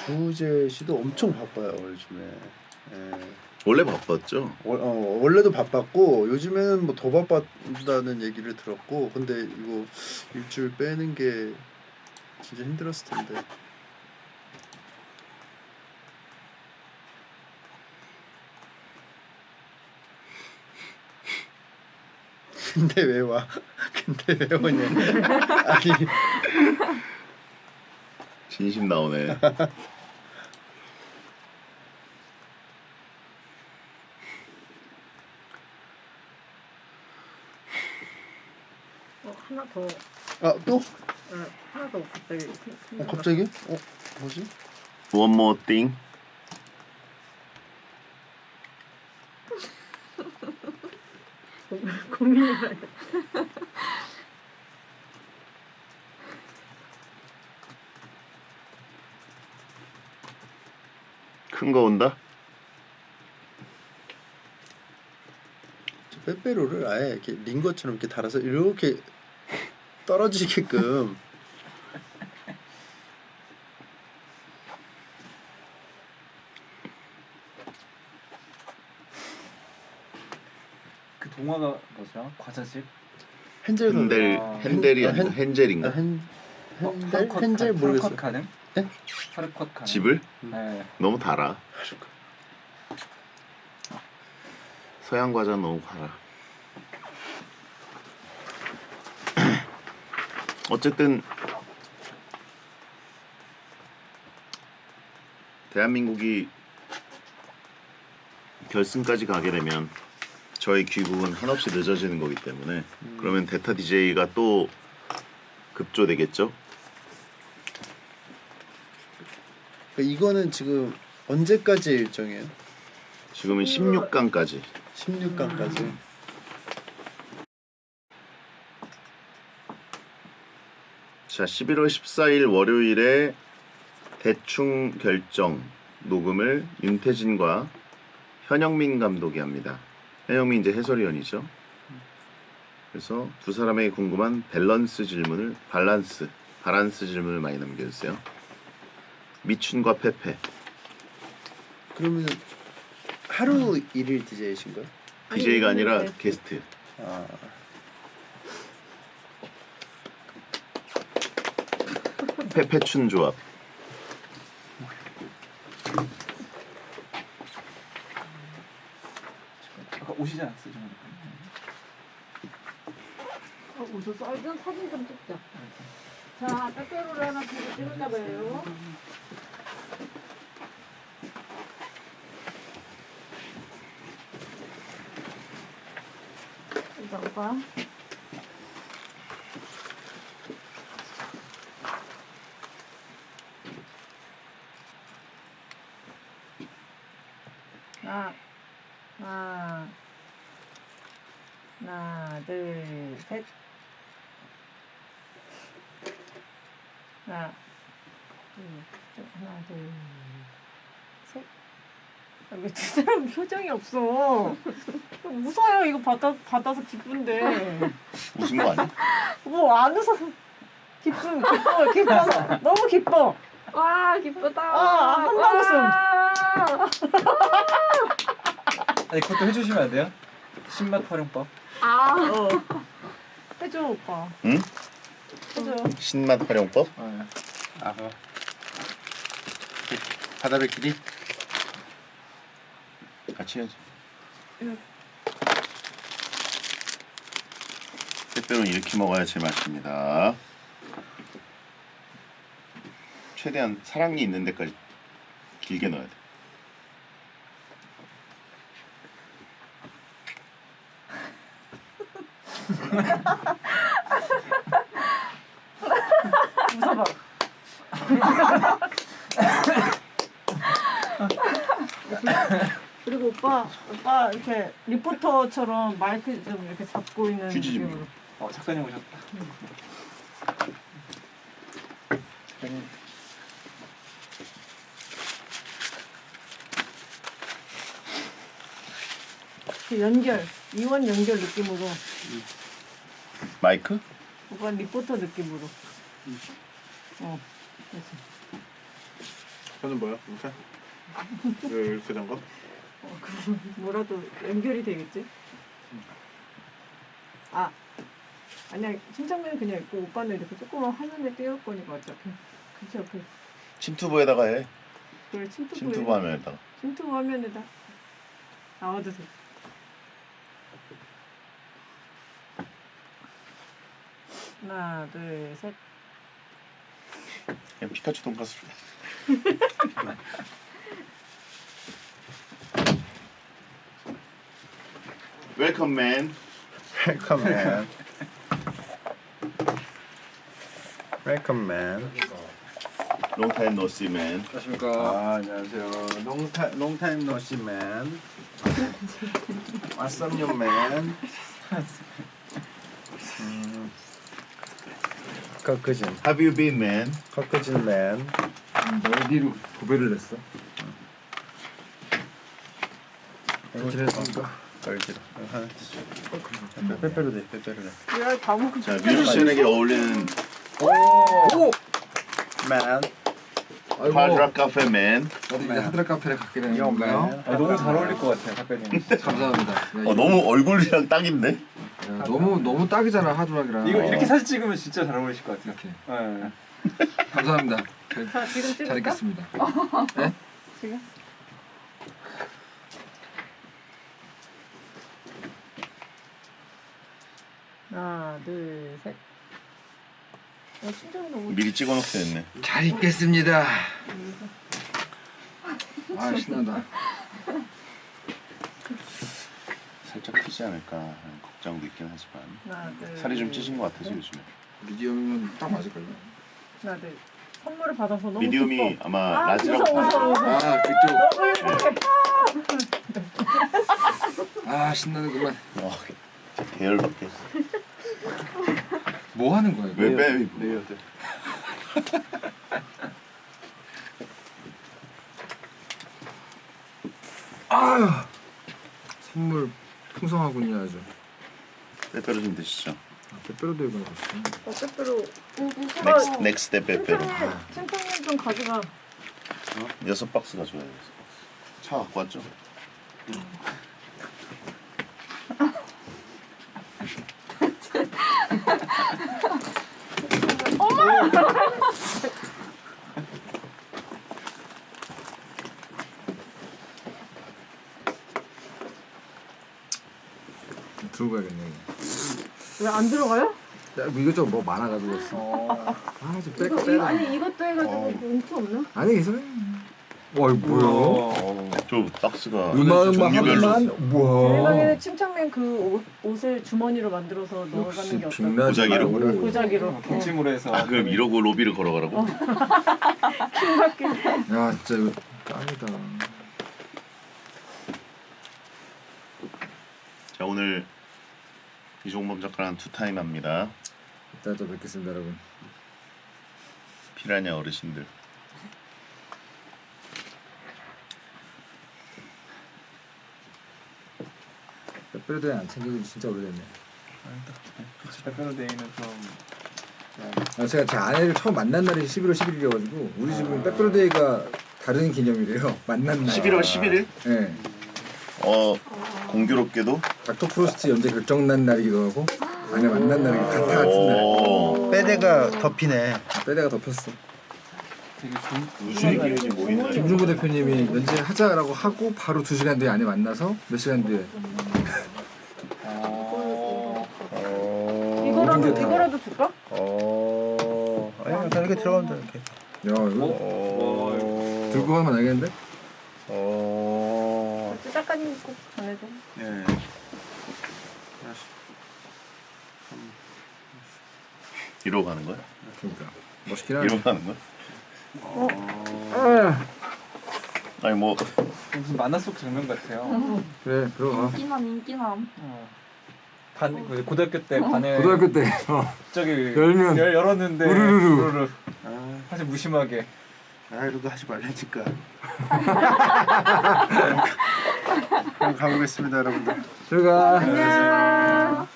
주우재 씨도 엄청 바빠요 요즘에. 원래 바빴죠. 원래도 바빴고 요즘에는 뭐 더 바빴다는 얘기를 들었고, 근데 이거 일주일 빼는 게 진짜 힘들었을 텐데. 근데 왜 와? 근데 왜 오냐? 아니 진심 나오네. 하나 더. 또? 네, 하나 더 갑자기. 갑자기? 뭐지? One more thing. 고민이 많아. 큰 거 온다? 빼빼로를 아예 이렇게 링거처럼 이렇게 달아서 이렇게 떨어지게끔. 그 동화가 뭐죠? 과자집? 헨젤 핸델이 아니라 헨젤인가? 헨젤 모르겠어. 가능? 하르컷 가능. 집을? 네. 너무 달아. 서양 과자 너무 달아. 어쨌든 대한민국이 결승까지 가게 되면 저희 귀국은 한없이 늦어지는 거기 때문에 그러면 대타 DJ가 또 급조되겠죠? 이거는 지금 언제까지 일정이에요? 지금은 16강까지. 16강까지. 자, 11월 14일 월요일에 대충 결정 녹음을 윤태진과 현영민 감독이 합니다. 현영민 이제 해설위원이죠. 그래서 두 사람에게 궁금한 밸런스 질문을 바란스 질문을 많이 남겨주세요. 미춘과 페페. 그러면 하루 일일 DJ이신 거예요? DJ가 아니라 게스트. 아, 페페춘 조합. 아까 오시지 않았어요? 우선 썰전 사진 좀 찍자. 자, 빼빼로를 하나 들고 찍었나 봐요. 이거 봐. 하나, 둘, 셋. 하나, 둘, 셋. 왜 두 사람 표정이 없어? 웃어요. 이거 받아서 기쁜데. 웃은 거 아니야? 뭐 안 웃어. 기뻐서. 너무 기뻐. 와 기쁘다. 한방 웃음. 아니 그것도 해주시면 안 돼요? 신맛 활용법. 해줘 오빠. 응? 해줘. 신맛 활용법? 네. 아, 바다배끼리? 같이 해야지. 빼빼로는 이렇게 먹어야 제맛입니다. 최대한 사랑니 있는 데까지 길게 넣어야 돼. 웃어봐. 그리고 오빠 이렇게 리포터처럼 마이크 좀 이렇게 잡고 있는 휴지 좀 느낌으로. 작가님 오셨다. 작가님. 이원 연결 느낌으로. 마이크? 오빠 리포터 느낌으로. 됐어. 저는 뭐야? 인사? 왜 이렇게 된 거? 그럼 뭐라도 연결이 되겠지? 아니야. 침착맨은 그냥 있고 오빠는 이렇게 조그만 화면에 띄울 거니까 어차피. 그치 옆에. 침투부에다가 해. 그걸 침투부 화면에다가. 침투부 화면에다 나와도 돼. 하나, 둘, 셋. 그냥 피카츄 돈가스로. 웰컴 맨. 웰컴 맨. 웰컴 맨. 롱타임 노시 맨. 아, 안녕하세요. 롱타임 노시 맨. 왓썹 뉴 맨. 커크진. Have you been man? 커크진 맨. 어디로 고배를 냈어? 그랬습니까? 걸지로. 하나 드시죠. 빼빼로 돼. 빼빼로 돼. 야, 다 먹고 자, 뮤지션에게 어울리는 오! 맨. 하드락 카페 맨. 나도 이제 하드락 카페를 갖게 되는 요 건가요? 맨. 너무 잘 어울릴 것 같아요, 작가님. 감사합니다. 야, 너무 얼굴이랑 딱인데? 야, 너무 딱이잖아 하드락이랑. 이거 이렇게 사진 찍으면 진짜 잘 어울리실 것 같아요. 이렇게. 네. 감사합니다. 자, 지금 잘 찍을까? 읽겠습니다. 지금? 하나, 둘, 셋. 심장이 너무 미리 찍어놓게 됐네. 잘 읽겠습니다. 아 신난다. 살짝 크지 않을까 하는 걱정도 있긴 하지만 하나, 둘. 살이 좀 찌신 것 같아서 요즘에. 미디엄은 딱 맞을걸요. 하나, 둘. 선물을 받아서 너무 미디움이 기뻐. 아마 아, 라지라고 웃어, 웃어, 웃어. 아 그쪽. 너무 행복해. 아 신나는구만. 계열밖에. 뭐 하는 거야? 이거? 왜 빼? 레이어드. 아 선물 풍성하군요 아주. 빼빼로 좀 드시죠. 빼빼로도 이거 넣었어. 빼빼로. 넥스트 빼빼로. 칭찬님 좀 가져가. 6박스 가져와요. 차 갖고 왔죠? 들고 가야겠네. 왜 안 들어가요? 야, 뭐 이것저것 뭐 많아가지고. 아좀 빼. 아니 이것도 해가지고 봉투 없나? 아니 괜찮아. 와 이거 뭐야? 저 박스가 이마음만 종류별로 하나만. 제 우와. 생각에는 침착맨 그 옷을 주머니를 만들어서 넣어가는 게 역시 어떨까? 빅나지 고자기로? 말고. 고자기로. 동침으로 해서. 아 그럼 이러고 로비를 걸어가라고? 킹받게. 야 진짜 이거 짱이다. 자 오늘 이종범 작가랑 투타임 합니다. 이따 또 뵙겠습니다 여러분. 피라냐 어르신들. 빼빼로도 안 챙기고 진짜 오래됐네. 빼빼로 데이는 좀. 제가 제 아내를 처음 만난 날이 11월 11일이어가지고 우리 집은 빼빼로 데이가 다른 기념이래요. 만난 날. 11월 11일? 네. 공교롭게도 닥터 프로스트 연재 결정난 날이기도 하고 아내 만난 날이 같아 같은 날. 오. 빼대가 덮이네. 빼대가 덮였어. 되게 무슨 얘기인지 모르겠네. 김준구 대표님이 연재하자라고 하고 바로 2시간 뒤에 아내 만나서 몇 시간 뒤에 이거라도 줄까? 아니 일단 이렇게 들어가면 돼 이렇게. 야 이거 들고 가면 알겠는데? 작가님 꼭 전해줘. 네. 이러고 가는 거야? 그러니까 멋있긴 하네. 이러고 가는 거야? 아니 뭐 무슨 만화 속 장면 같아요. 그래 들어가. 인기남. 그 고등학교 때 반에 고등학교 때 갑자기 열면 열었는데 우르르르. 사실 무심하게. 아 이러고 하지 말라니까. 그럼 가보겠습니다 여러분들. 들어가. 안녕.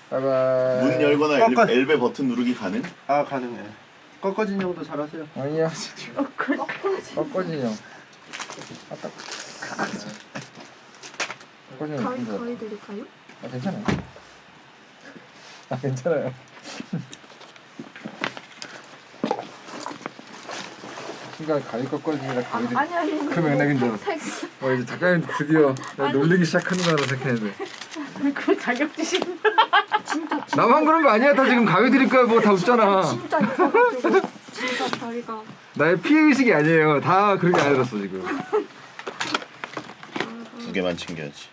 바이바이. 문 열거나 꺾어. 엘베 버튼 누르기 가능? 아 가능해. 꺾어진 형도 잘하세요. 아니야. 꺾어지냐. 꺾어지냐. 가위 드릴까요? 아 괜찮아요. 아 괜찮아요. 순간 가위 꺾어지니라 가위 아니. 그 맥락인 줄 알았어. 이제 작가님 드디어 날 놀리기 시작하는구나 생각했는데. 그 자격지심. 나만 그런 거 아니야. 다 지금 가위 드릴 거야 뭐 다 웃잖아. 진짜 있어가지고 진짜 다리가 나의 피해 의식이 아니에요. 다 그런 게 아니었어 지금. 2개만 챙겨야지.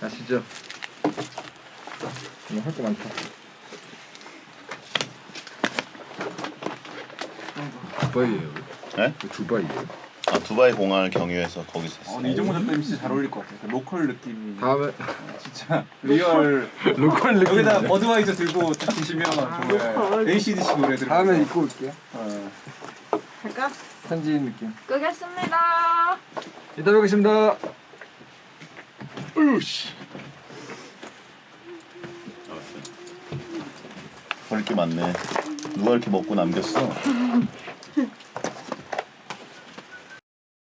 아시죠? 정말 할 거 많다. 두바이예요. 네? 두바이예요. 아 두바이 공항을 경유해서 거기서 했어요. 근데 이종호 작가님 진짜 잘 어울릴 것 같아요. 그 로컬 느낌이. 다음에 진짜 리얼. 로컬 느낌. 여기다 버드와이저 들고 딱 드시면 정말 ACDC 노래 들으면서. 다음에 입고 올게요. 갈까? 현지인 느낌. 끄겠습니다. 이따 뵙겠습니다. 으씨. 버릴 게 많네. 누가 이렇게 먹고 남겼어?